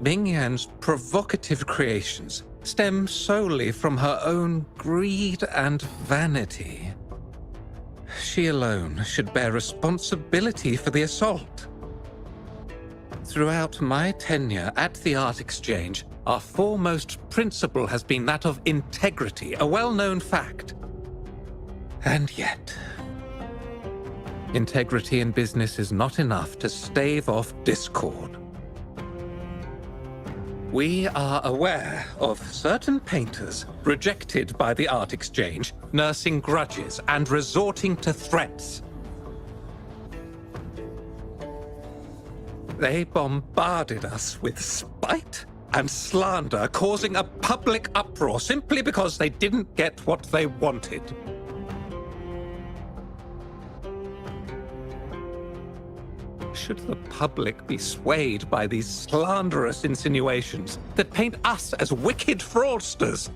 Ming Yan's provocative creations stem solely from her own greed and vanity. She alone should bear responsibility for the assault. Throughout my tenure at the Art Exchange, our foremost principle has been that of integrity, a well-known fact. And yet, integrity in business is not enough to stave off discord. We are aware of certain painters rejected by the Art Exchange, nursing grudges and resorting to threats. They bombarded us with spite and slander, causing a public uproar simply because they didn't get what they wanted. Should the public be swayed by these slanderous insinuations that paint us as wicked fraudsters,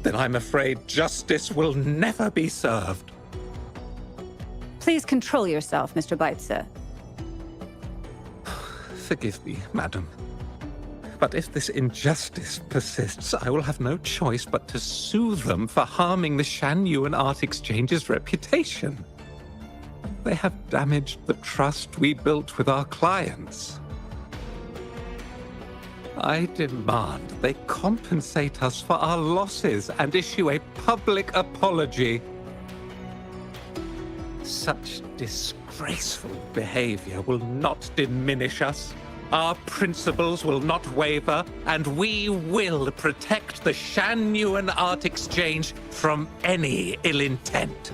then I'm afraid justice will never be served. Please control yourself, Mr. Baitze. Forgive me, madam. But if this injustice persists, I will have no choice but to sue them for harming the Shangyun Art Exchange's reputation. They have damaged the trust we built with our clients. I demand they compensate us for our losses and issue a public apology. Such disgraceful behavior will not diminish us. Our principles will not waver, and we will protect the Shan Yuan Art Exchange from any ill intent.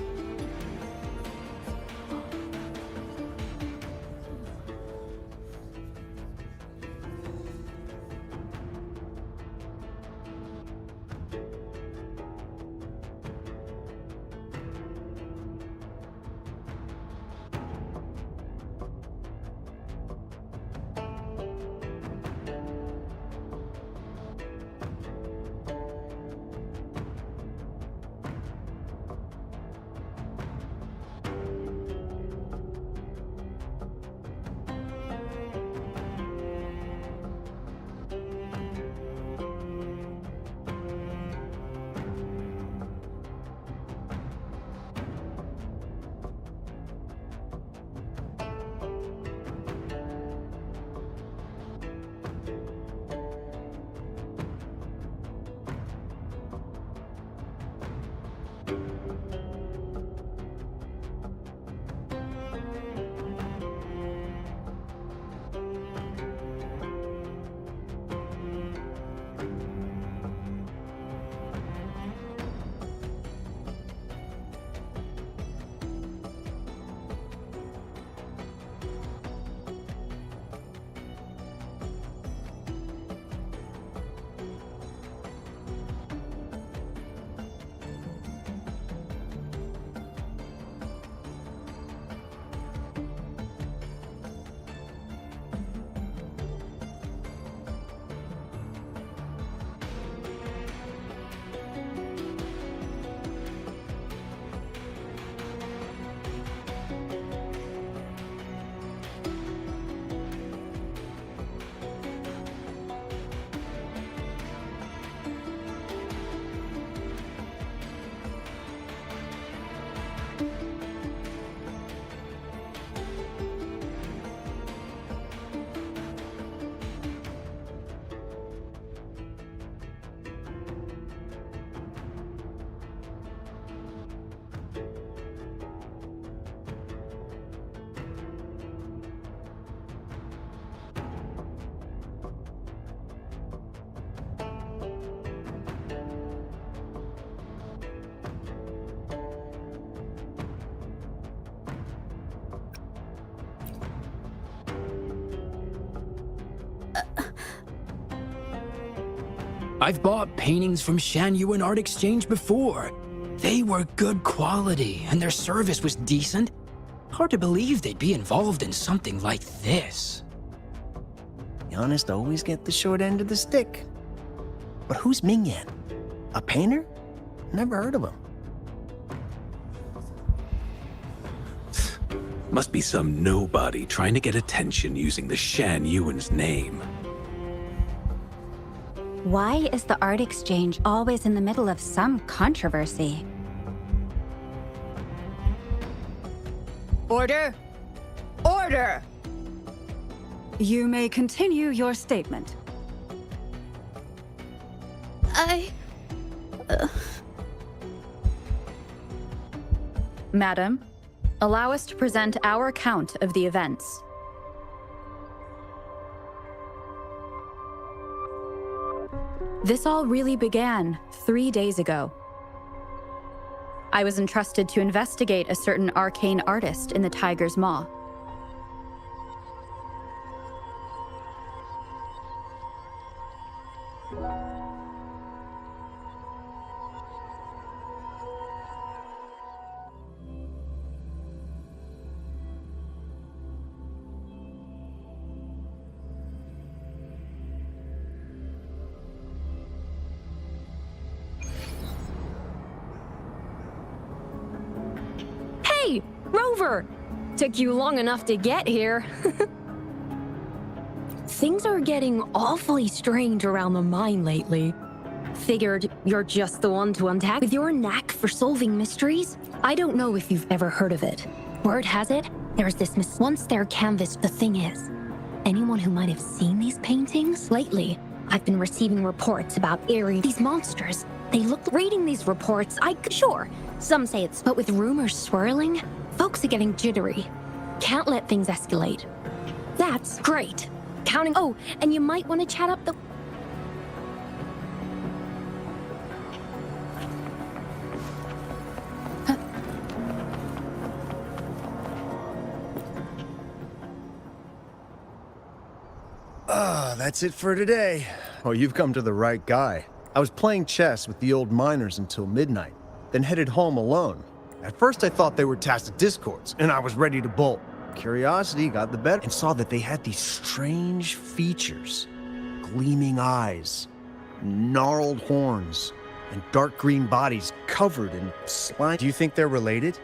I've bought paintings from Shan Yuan Art Exchange before. They were good quality, and their service was decent. Hard to believe they'd be involved in something like this. The honest always get the short end of the stick. But who's Ming Yan? A painter? Never heard of him. Must be some nobody trying to get attention using the Shan Yuan's name. Why is the art exchange always in the middle of some controversy? Order! Order! You may continue your statement. Madam, allow us to present our account of the events. This all really began 3 days ago. I was entrusted to investigate a certain arcane artist in the Tiger's Maw. Hey, Rover! Took you long enough to get here. Things are getting awfully strange around the mine lately. Figured you're just the one to untack. With your knack for solving mysteries, I don't know if you've ever heard of it. Word has it, there's this once they're canvassed. The thing is, anyone who might have seen these paintings lately I've been receiving reports about these monsters. They look... Reading these reports, sure, some say it's... But with rumors swirling, folks are getting jittery. Can't let things escalate. That's great. Counting... Oh, and you might want to chat up the... That's it for today. Oh, you've come to the right guy. I was playing chess with the old miners until midnight, then headed home alone. At first I thought they were tacit discords, and I was ready to bolt. Curiosity got the better and saw that they had these strange features. Gleaming eyes, gnarled horns, and dark green bodies covered in slime. Do you think they're related?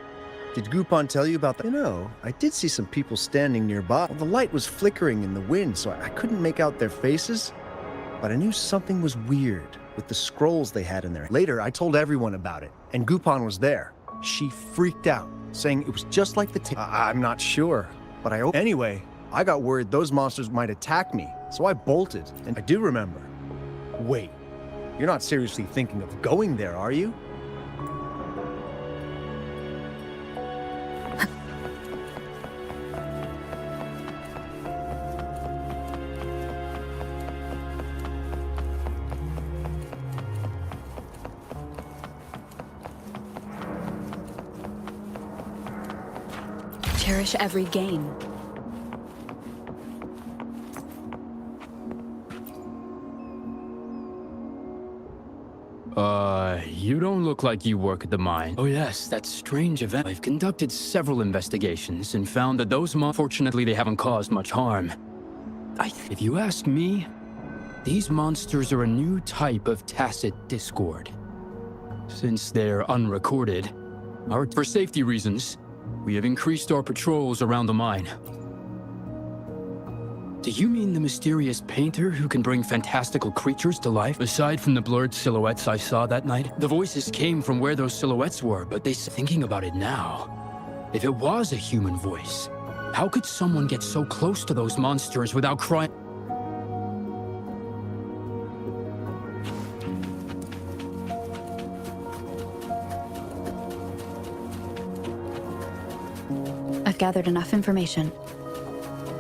Did Gupon tell you about that? You know, I did see some people standing nearby. The light was flickering in the wind, so I couldn't make out their faces. But I knew something was weird with the scrolls they had in there. Later, I told everyone about it, and Gupon was there. She freaked out, saying it was just like the I'm not sure, but Anyway, I got worried those monsters might attack me, so I bolted, and I do remember. Wait, you're not seriously thinking of going there, are you? Cherish every gain. You don't look like you work at the mine. Oh yes, that strange event. I've conducted several investigations and found that fortunately they haven't caused much harm. If you ask me, these monsters are a new type of tacit discord. Since they're unrecorded, for safety reasons, we have increased our patrols around the mine. Do you mean the mysterious painter who can bring fantastical creatures to life? Aside from the blurred silhouettes I saw that night, the voices came from where those silhouettes were, but thinking about it now. If it was a human voice, how could someone get so close to those monsters without crying? I've gathered enough information.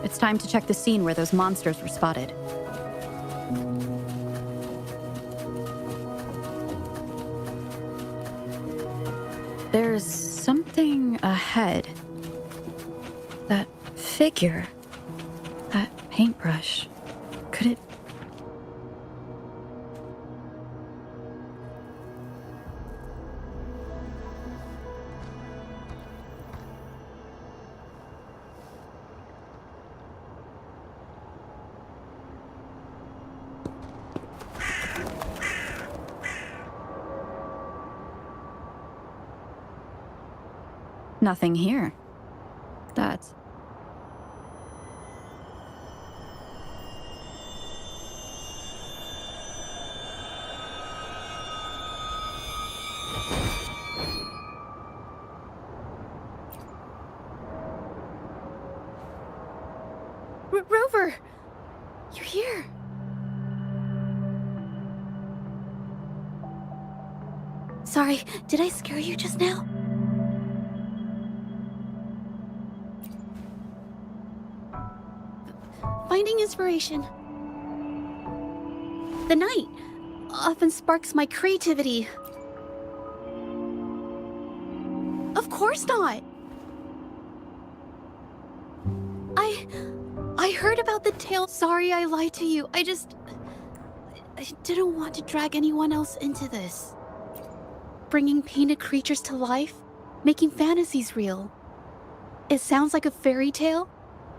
It's time to check the scene where those monsters were spotted. There's something ahead. That figure. That paintbrush. Could it... Nothing here. That's... Rover! You're here! Sorry, did I scare you just now? Finding inspiration. The night often sparks my creativity. Of course not! I heard about the tale. Sorry I lied to you. I didn't want to drag anyone else into this. Bringing painted creatures to life, making fantasies real. It sounds like a fairy tale,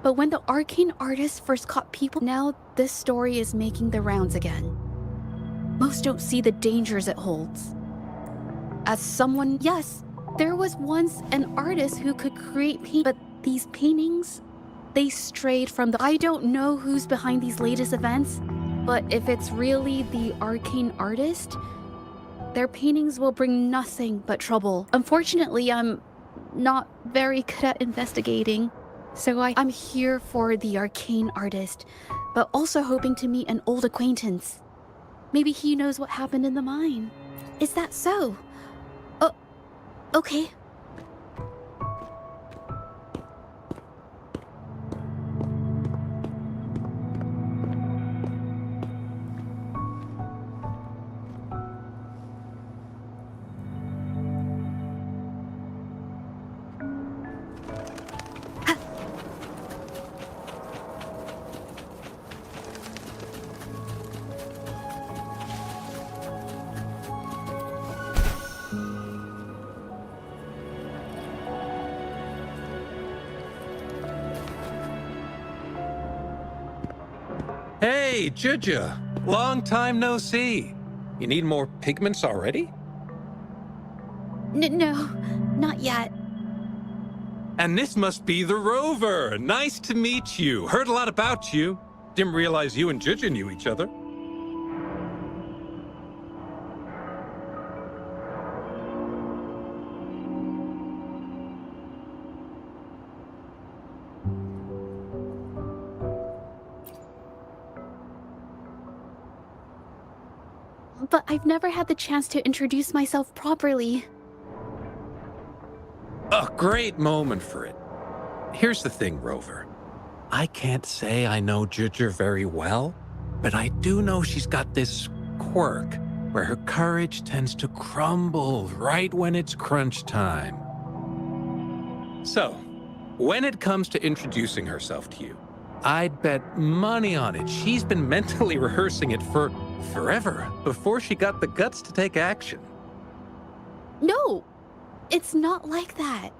but when the arcane artist first caught people, now this story is making the rounds again. Most don't see the dangers it holds. As someone, yes, there was once an artist who could create paint, but these paintings, they strayed from the... I don't know who's behind these latest events, but if it's really the arcane artist, their paintings will bring nothing but trouble. Unfortunately, I'm not very good at investigating, so I'm here for the arcane artist, but also hoping to meet an old acquaintance. Maybe he knows what happened in the mine. Is that so? Oh, okay. Hey, Juja! Long time no see. You need more pigments already? No, not yet. And this must be the Rover! Nice to meet you. Heard a lot about you. Didn't realize you and Juja knew each other. But I've never had the chance to introduce myself properly. A great moment for it. Here's the thing, Rover. I can't say I know Juja very well, but I do know she's got this quirk where her courage tends to crumble right when it's crunch time. So, when it comes to introducing herself to you, I'd bet money on it she's been mentally rehearsing it for forever before she got the guts to take action. No, it's not like that.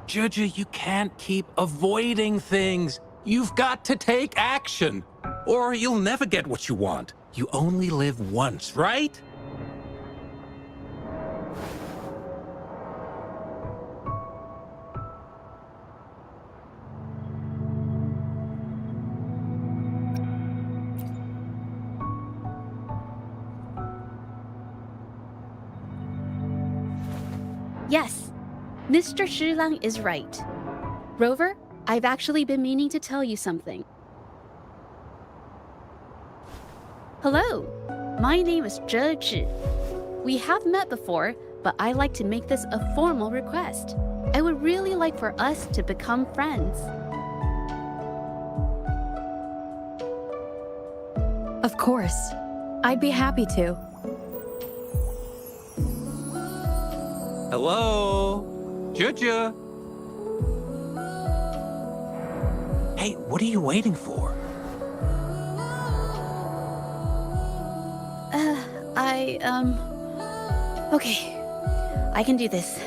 Juja, you can't keep avoiding things. You've got to take action, or you'll never get what you want. You only live once, right? Yes, Mr. Shilang is right. Rover, I've actually been meaning to tell you something. Hello, my name is Zhe Zhi. We have met before, but I like to make this a formal request. I would really like for us to become friends. Of course. I'd be happy to. Hello? Juja? Hey, what are you waiting for? Okay. I can do this.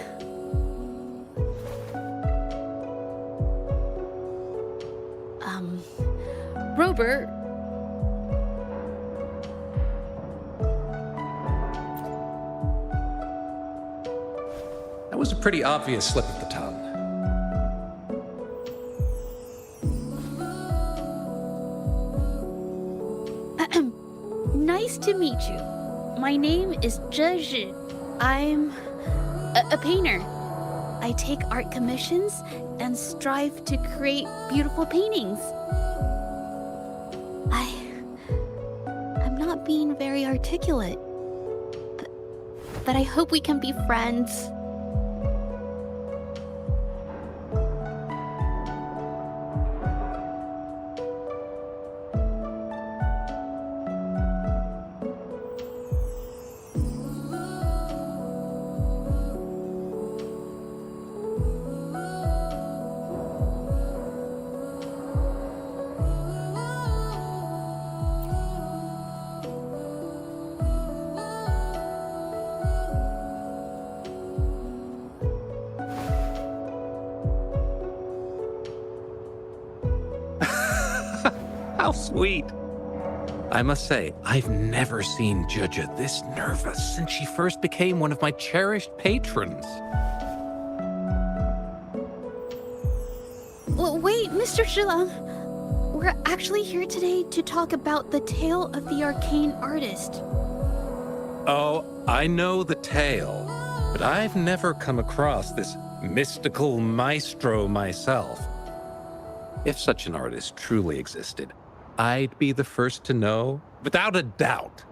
Rover. That was a pretty obvious slip of the tongue. Nice to meet you. My name is Zhe Zhi. I'm a painter. I take art commissions and strive to create beautiful paintings. I'm not being very articulate, but I hope we can be friends. How sweet. I must say, I've never seen Juja this nervous since she first became one of my cherished patrons. Well, wait, Mr. Shilang. We're actually here today to talk about the tale of the arcane artist. Oh, I know the tale, but I've never come across this mystical maestro myself. If such an artist truly existed, I'd be the first to know, without a doubt.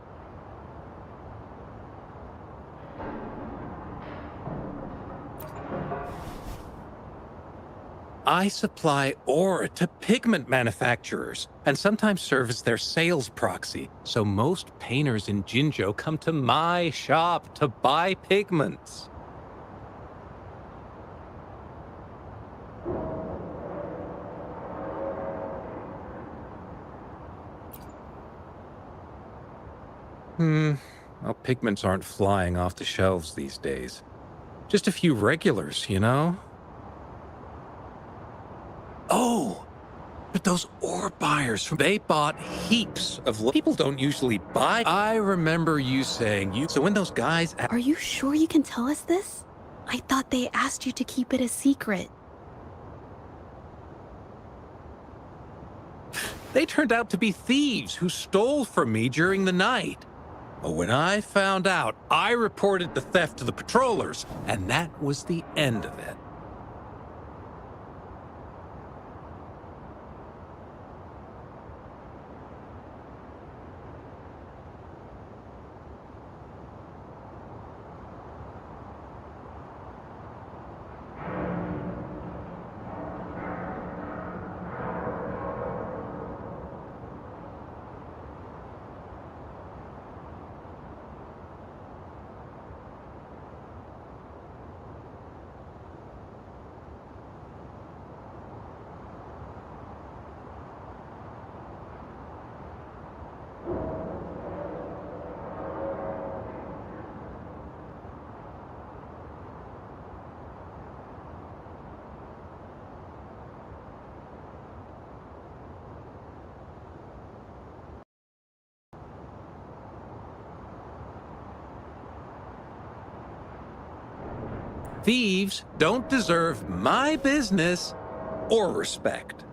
I supply ore to pigment manufacturers and sometimes serve as their sales proxy, so most painters in Jinzhou come to my shop to buy pigments. Well, pigments aren't flying off the shelves these days. Just a few regulars, you know? Oh, but those ore buyers, they bought heaps of... People don't usually buy... I remember you saying you... So when those guys... Are you sure you can tell us this? I thought they asked you to keep it a secret. They turned out to be thieves who stole from me during the night. But when I found out, I reported the theft to the patrollers, and that was the end of it. Thieves don't deserve my business or respect.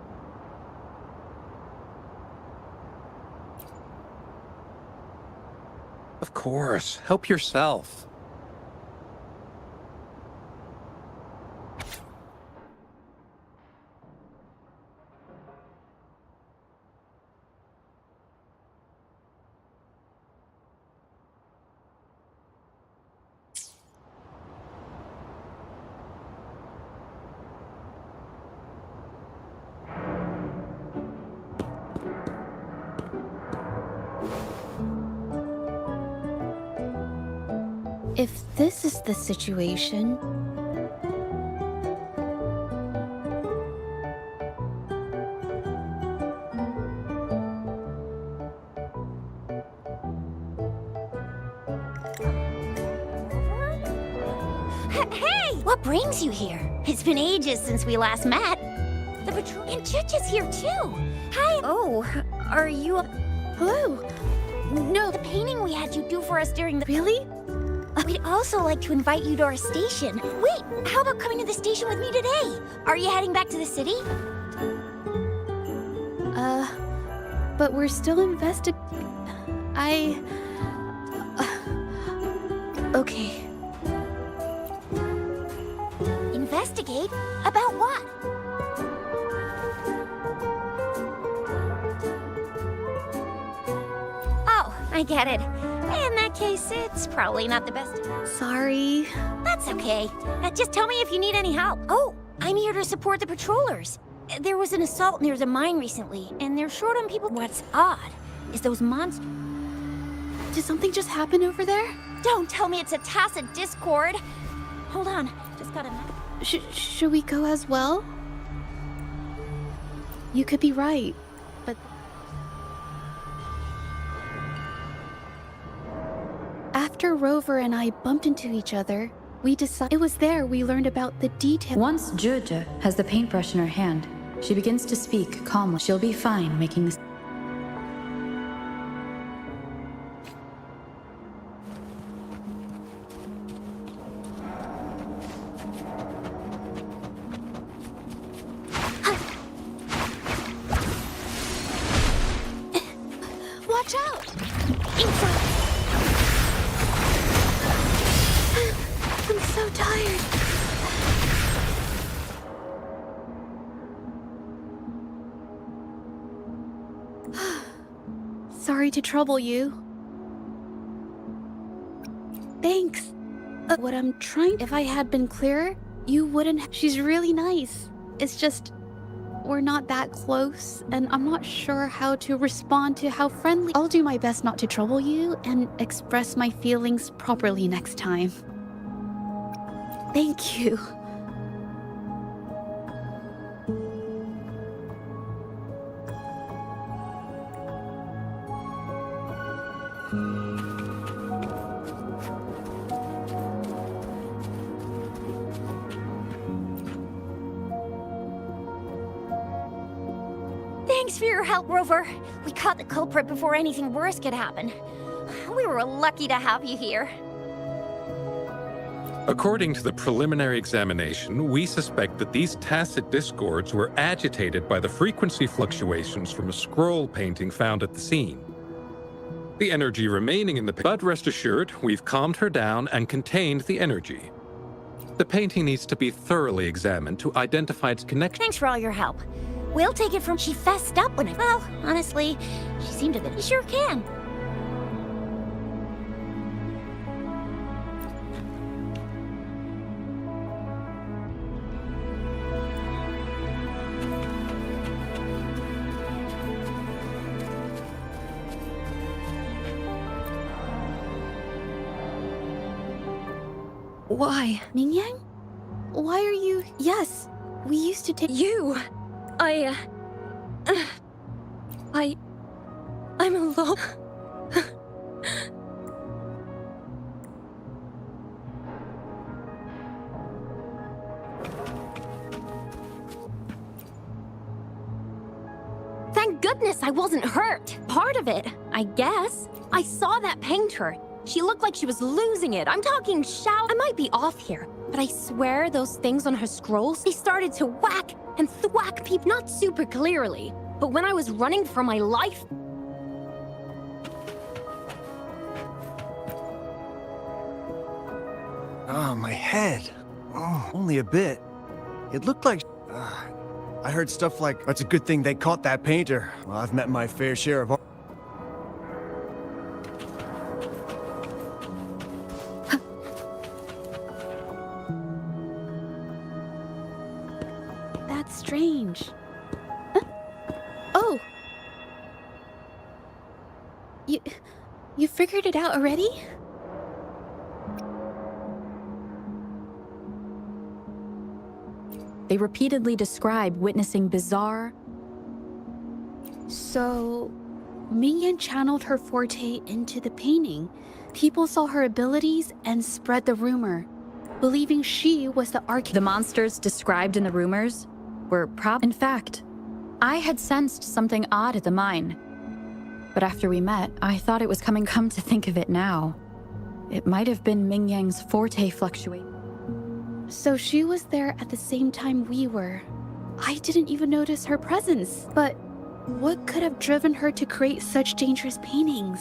Of course, help yourself. If this is the situation... Hey! What brings you here? It's been ages since we last met. The patrol... And Chich is here too! Hi! Oh, are you... Hello? No. The painting we had you do for us during the... Really? We'd also like to invite you to our station. Wait, how about coming to the station with me today? Are you heading back to the city? But we're still okay. Investigate? About what? Oh, I get it. In that case, it's probably not the best. Sorry. That's okay. Just tell me if you need any help. Oh, I'm here to support the patrollers. There was an assault near the mine recently, and they're short on people. What's odd is those monsters. Did something just happen over there? Don't tell me it's a tacit discord. Hold on, just gotta... Should we go as well? You could be right, but... After Rover and I bumped into each other, we decided... It was there we learned about the details. Once Zhezhe has the paintbrush in her hand, she begins to speak calmly. She'll be fine making this. Watch out! I'm so tired. Sorry to trouble you. Thanks. What I'm trying... If I had been clearer, you wouldn't... She's really nice. It's just... we're not that close, and I'm not sure how to respond to how friendly... I'll do my best not to trouble you and express my feelings properly next time. Thank you. Thanks for your help, Rover. We caught the culprit before anything worse could happen. We were lucky to have you here. According to the preliminary examination, we suspect that these tacit discords were agitated by the frequency fluctuations from a scroll painting found at the scene. The energy remaining in the but rest assured, we've calmed her down and contained the energy. The painting needs to be thoroughly examined to identify its connection. Thanks for all your help. We'll take it from... She fessed up when I... Well, honestly, she seemed to be... You sure can. Why? Mingyang? Why are you... Yes, we used to take... You! I'm alone. Thank goodness I wasn't hurt. Part of it, I guess. I saw that painter. She looked like she was losing it. I'm talking shout. I might be off here, but I swear those things on her scrolls, they started to whack and thwack people. Not super clearly, but when I was running for my life... Oh, my head. Oh, only a bit. It looked like... I heard stuff like, "That's a good thing they caught that painter." Well, I've met my fair share of... That's strange. Huh? Oh! You figured it out already? They repeatedly describe witnessing bizarre... So, Mingyan channeled her forte into the painting. People saw her abilities and spread the rumor, believing she was the The monsters described in the rumors were In fact, I had sensed something odd at the mine. But after we met, I thought it was coming. Come to think of it now, it might have been Mingyang's forte fluctuate. So she was there at the same time we were. I didn't even notice her presence. But what could have driven her to create such dangerous paintings?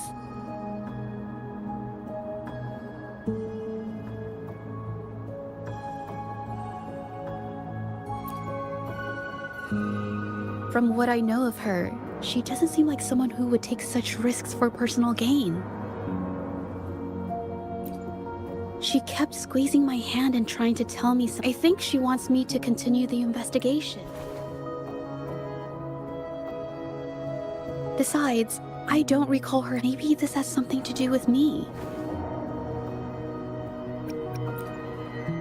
From what I know of her, she doesn't seem like someone who would take such risks for personal gain. She kept squeezing my hand and trying to tell me something. I think she wants me to continue the investigation. Besides, I don't recall her. Maybe this has something to do with me.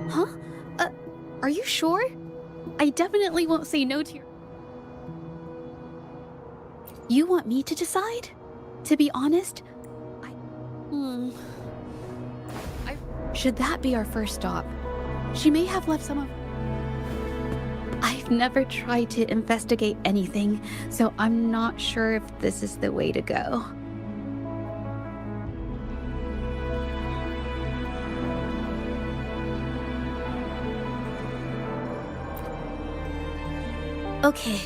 Huh? Are you sure? I definitely won't say no to your... You want me to decide? To be honest, should that be our first stop? She may have left some of... I've never tried to investigate anything, so I'm not sure if this is the way to go. Okay.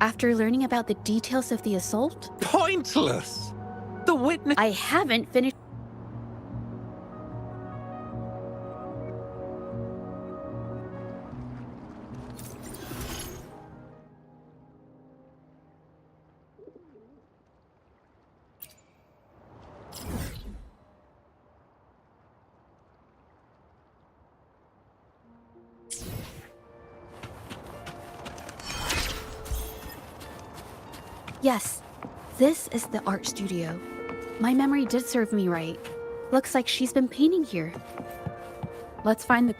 After learning about the details of the assault... Pointless! The witness... I haven't finished... Yes, this is the art studio. My memory did serve me right. Looks like she's been painting here. Let's find the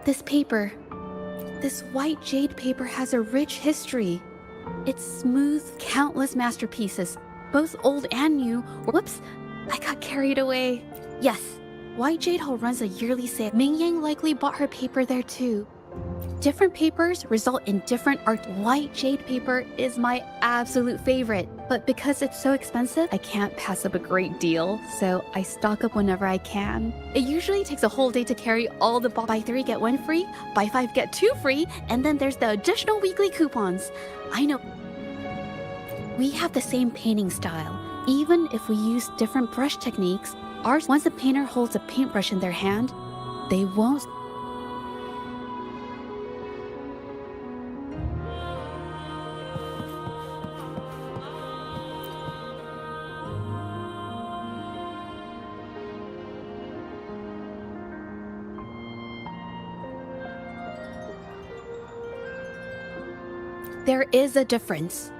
This paper, this white jade paper has a rich history. It's smooth, countless masterpieces, both old and new. Whoops, I got carried away. Yes, White Jade Hall runs a yearly sale. Ming Yang likely bought her paper there too. Different papers result in different art. White jade paper is my absolute favorite, but because it's so expensive, I can't pass up a great deal, so I stock up whenever I can. It usually takes a whole day to carry all the buy 3 get 1 free, buy 5 get 2 free, and then there's the additional weekly coupons. I know. We have the same painting style. Even if we use different brush techniques, ours, once a painter holds a paintbrush in their hand, they won't. There is a difference.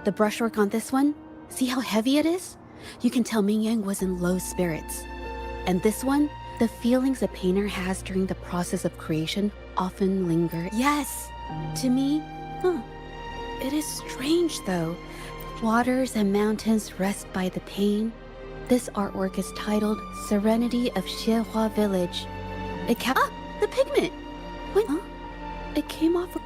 The brushwork on this one, see how heavy it is? You can tell Ming Yang was in low spirits. And this one, the feelings a painter has during the process of creation often linger. Yes, to me, it is strange though. Waters and mountains rest by the pain. This artwork is titled Serenity of Xiehua Village. The pigment! When? It came off.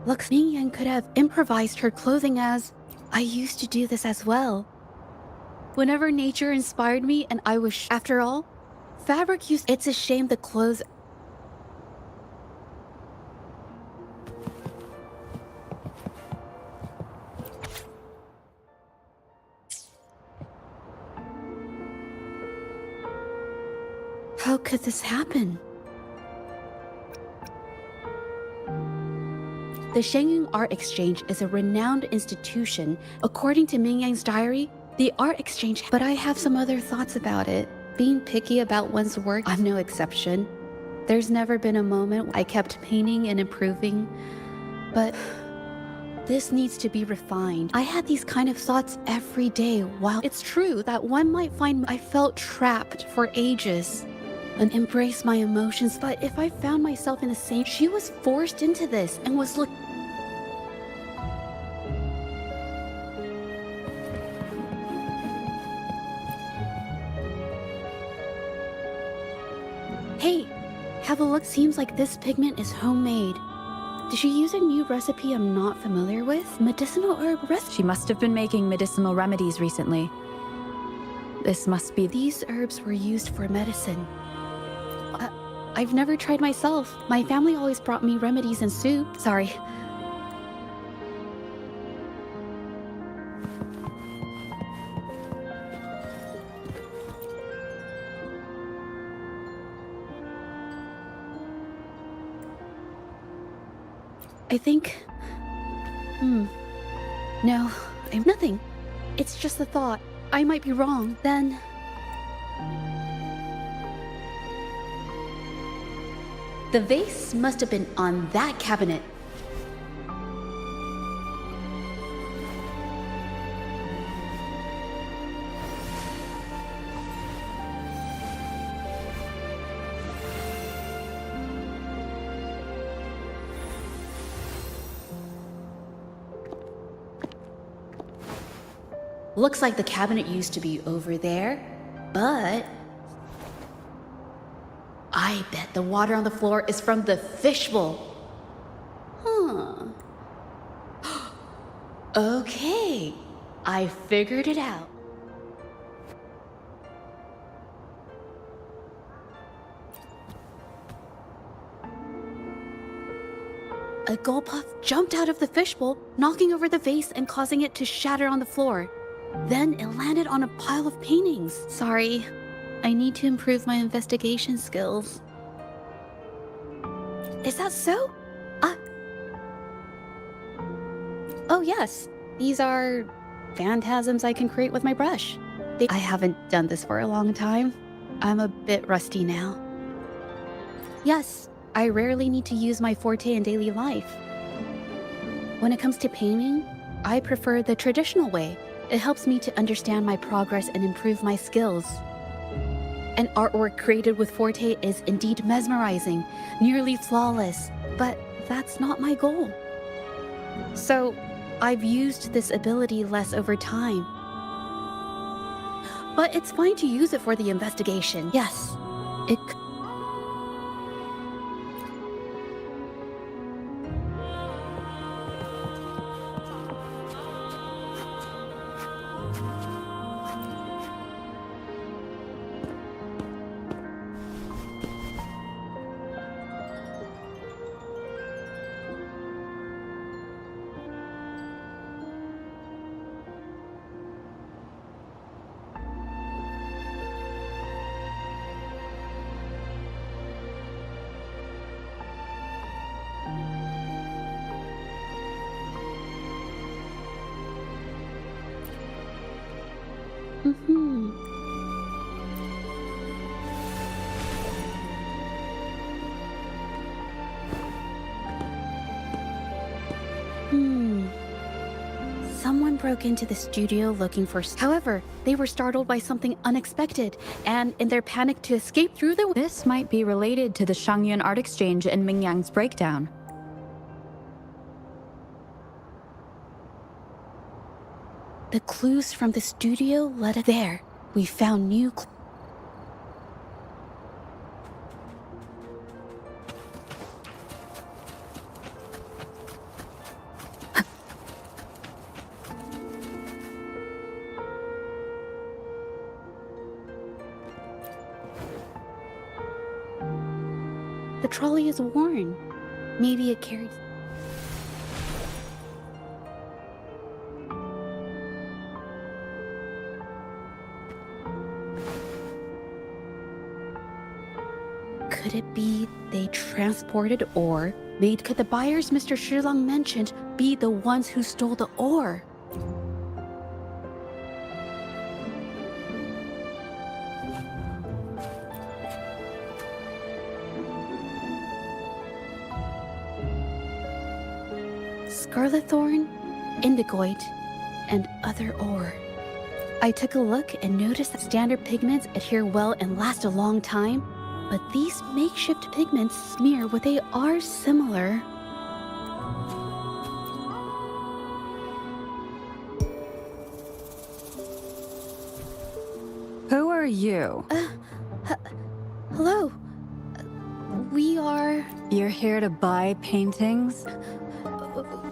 Looks Ming Yang could have improvised her clothing as, I used to do this as well. Whenever nature inspired me and I was after all, fabric used. It's a shame the clothes. How could this happen? The Shenyang Art Exchange is a renowned institution. According to Ming Yang's diary, the art exchange. But I have some other thoughts about it. Being picky about one's work, I'm no exception. There's never been a moment I kept painting and improving. But this needs to be refined. I had these kind of thoughts every day. While it's true that one might find I felt trapped for ages and embrace my emotions, but if I found myself in the same, she was forced into this and was looking. Hey, have a look. Seems like this pigment is homemade. Did she use a new recipe I'm not familiar with? Medicinal herb recipe? She must have been making medicinal remedies recently. This must be. These herbs were used for medicine. I've never tried myself. My family always brought me remedies and soup. Sorry. I think... No, I'm nothing. It's just a thought. I might be wrong. Then... The vase must have been on that cabinet. Looks like the cabinet used to be over there, but... I bet the water on the floor is from the fishbowl. Okay, I figured it out. A gold puff jumped out of the fishbowl, knocking over the vase and causing it to shatter on the floor. Then it landed on a pile of paintings. Sorry, I need to improve my investigation skills. Is that so? yes. These are phantasms I can create with my brush. I haven't done this for a long time. I'm a bit rusty now. Yes, I rarely need to use my forte in daily life. When it comes to painting, I prefer the traditional way. It helps me to understand my progress and improve my skills. An artwork created with forte is indeed mesmerizing, nearly flawless, but that's not my goal. So, I've used this ability less over time. But it's fine to use it for the investigation. Yes, it Someone broke into the studio looking for... However, they were startled by something unexpected, and in their panic to escape through the... This might be related to the Shangyun Art Exchange and Mingyang's breakdown. The clues from the studio led us there. We found new The trolley is worn. Maybe it carried... Could it be they transported ore? Could the buyers Mr. Shilang mentioned be the ones who stole the ore? Scarlet thorn, indigoite, and other ore. I took a look and noticed that standard pigments adhere well and last a long time, but these makeshift pigments smear what they are similar. Who are you? Hello. We are... You're here to buy paintings?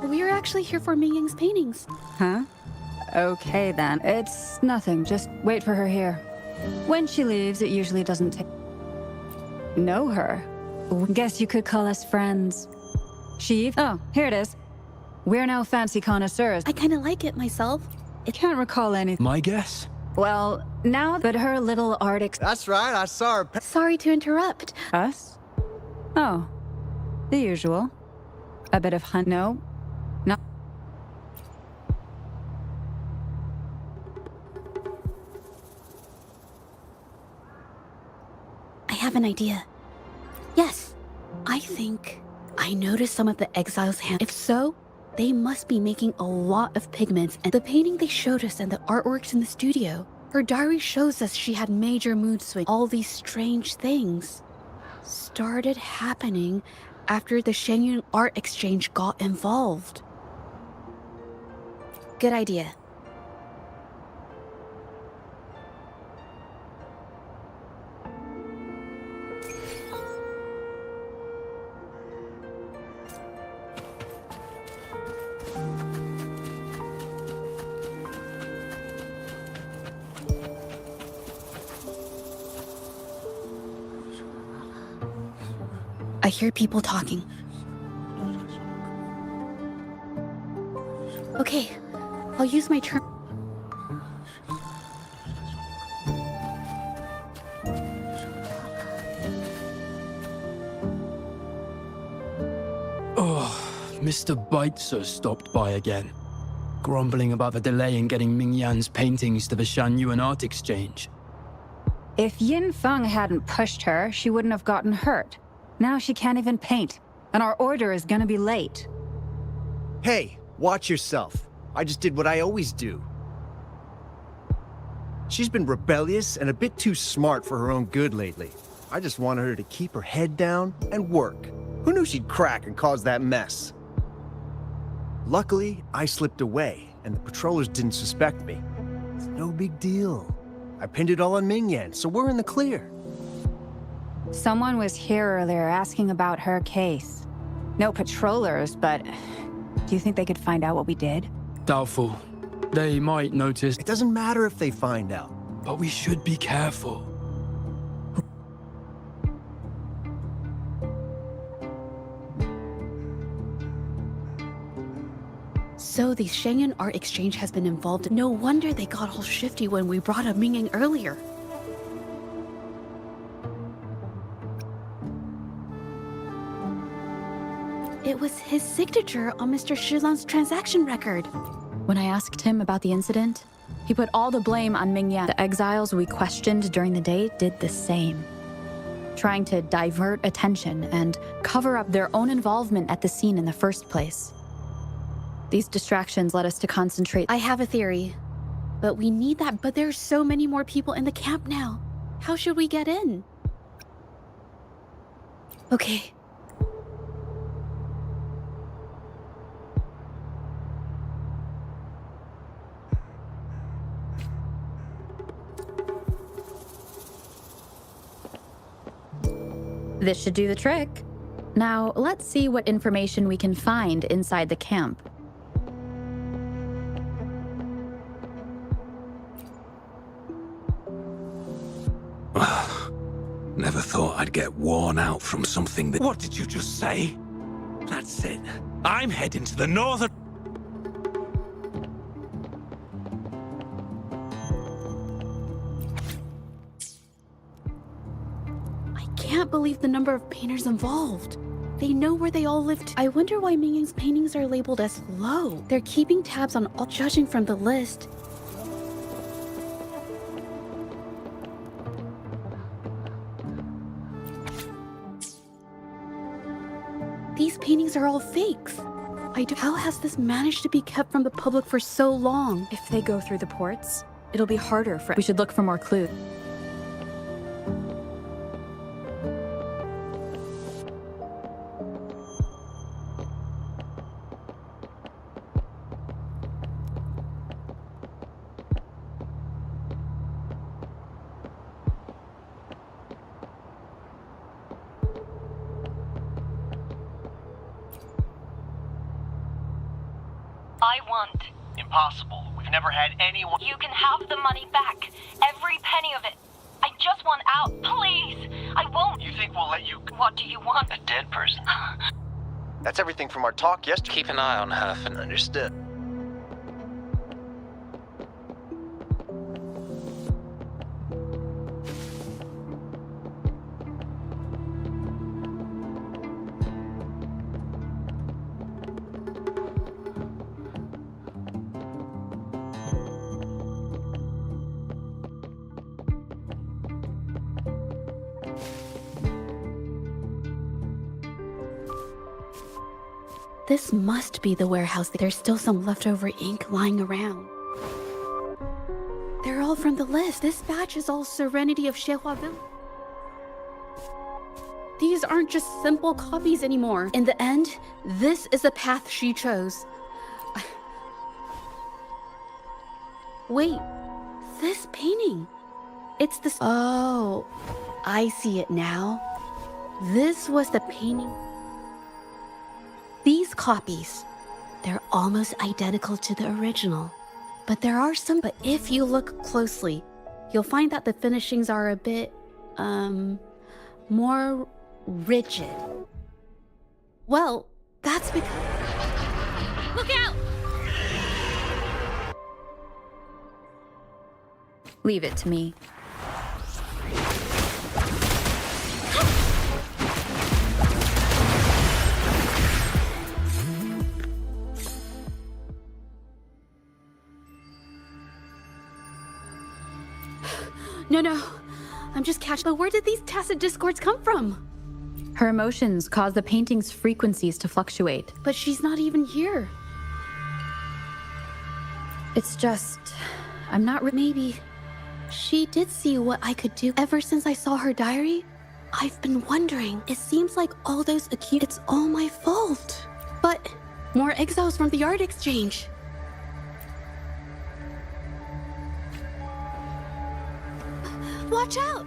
We're actually here for Mingyang's paintings. Huh? Okay then. It's nothing. Just wait for her here. When she leaves, it usually doesn't take... Know her? Guess you could call us friends. Sheev? Oh, here it is. We're now fancy connoisseurs. I kinda like it myself. Can't recall anything. My guess? Well, now that her little art That's right, I saw her. Sorry to interrupt. Us? Oh. The usual. A bit of hunt. No. No. I have an idea. Yes, I think I noticed some of the exiles' hands. If so, they must be making a lot of pigments, and the painting they showed us and the artworks in the studio. Her diary shows us she had major mood swings. All these strange things started happening after the Shangyun Art Exchange got involved. Good idea. I hear people talking. Okay, I'll use my turn. Oh, Mr. Beitzer stopped by again. grumbling about the delay in getting Ming Yan's paintings to the Shanyuan Art Exchange. If Yin Feng hadn't pushed her, she wouldn't have gotten hurt. Now she can't even paint, and our order is gonna be late. Hey, watch yourself. I just did what I always do. She's been rebellious and a bit too smart for her own good lately. I just wanted her to keep her head down and work. Who knew she'd crack and cause that mess? Luckily, I slipped away, and the patrollers didn't suspect me. It's no big deal. I pinned it all on Ming Yan, so we're in the clear. Someone was here earlier asking about her case. No patrollers, but do you think they could find out what we did? Doubtful. They might notice. It doesn't matter if they find out. But we should be careful. So the Shangyuan Art Exchange has been involved. No wonder they got all shifty when we brought up Mingyang earlier. It was his signature on Mr. Shilan's transaction record. When I asked him about the incident, he put all the blame on Ming Yan. The exiles we questioned during the day did the same, trying to divert attention and cover up their own involvement at the scene in the first place. These distractions led us to concentrate. I have a theory, but we need that. But there's so many more people in the camp now. How should we get in? Okay. This should do the trick. Now, let's see what information we can find inside the camp. Never thought I'd get worn out from something that... What did you just say? That's it. I'm heading to the northern... I can't believe the number of painters involved. They know where they all lived. I wonder why Mingyang's paintings are labeled as low. They're keeping tabs on all, judging from the list. These paintings are all fakes. How has this managed to be kept from the public for so long? If they go through the ports, it'll be harder for... We should look for more clues. I want. Impossible. We've never had anyone. You can have the money back. Every penny of it. I just want out. Please. I won't. You think we'll let you... What do you want? A dead person. That's everything from our talk yesterday. Keep an eye on her for... Understood. This must be the warehouse. There's still some leftover ink lying around. They're all from the list. This batch is all Serenity of Shehua Village. These aren't just simple copies anymore. In the end, this is the path she chose. Wait, this painting. It's the... Oh, I see it now. This was the painting. These copies, they're almost identical to the original. But there are some... But if you look closely, you'll find that the finishings are a bit, more rigid. Well, that's because... Look out! Leave it to me. No. I'm just catching. But where did these tacit discords come from? Her emotions cause the painting's frequencies to fluctuate. But she's not even here. It's just... I'm not... Maybe she did see what I could do. Ever since I saw her diary, I've been wondering. It seems like all those it's all my fault. But more exiles from the art exchange. Watch out!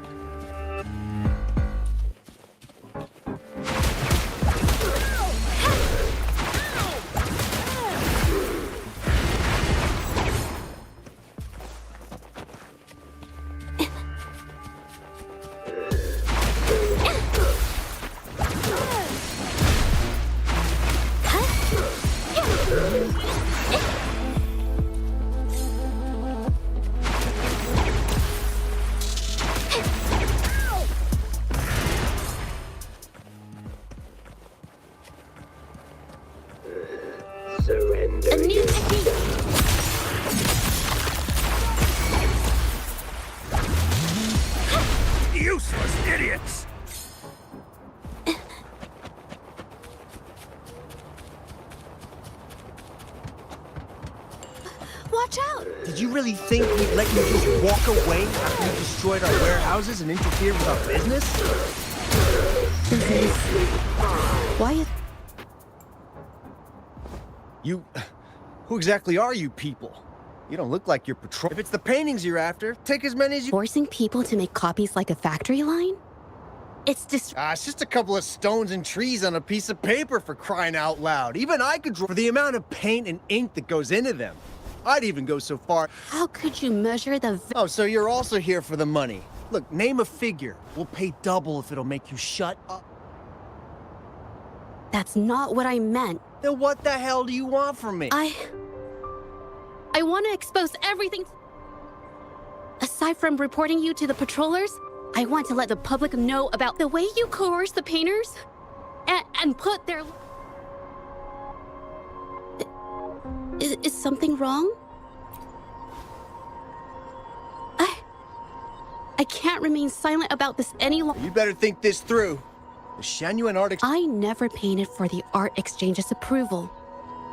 A new technique! Useless idiots! Watch out! Did you really think we'd let you just walk away after you destroyed our warehouses and interfered with our business? Why? Who exactly are you people? You don't look like you're patrol. If it's the paintings you're after, take as many as you... Forcing people to make copies like a factory line? It's it's just a couple of stones and trees on a piece of paper, for crying out loud. Even I could draw for the amount of paint and ink that goes into them. I'd even go so far... How could you measure the... Oh, so you're also here for the money. Look, name a figure. We'll pay double if it'll make you shut up. That's not what I meant. Then what the hell do you want from me? I want to expose everything. Aside from reporting you to the patrollers, I want to let the public know about the way you coerce the painters and put their... Is something wrong? I can't remain silent about this any longer. You better think this through. The genuine art... I never painted for the art exchange's approval.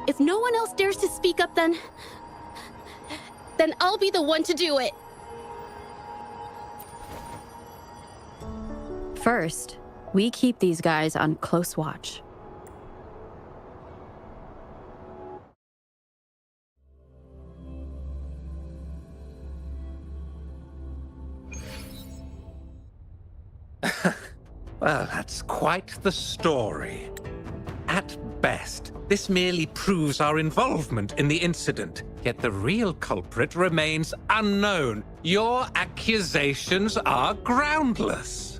If no one else dares to speak up, then I'll be the one to do it. First, we keep these guys on close watch. Well, that's quite the story. At best, this merely proves our involvement in the incident, yet the real culprit remains unknown. Your accusations are groundless.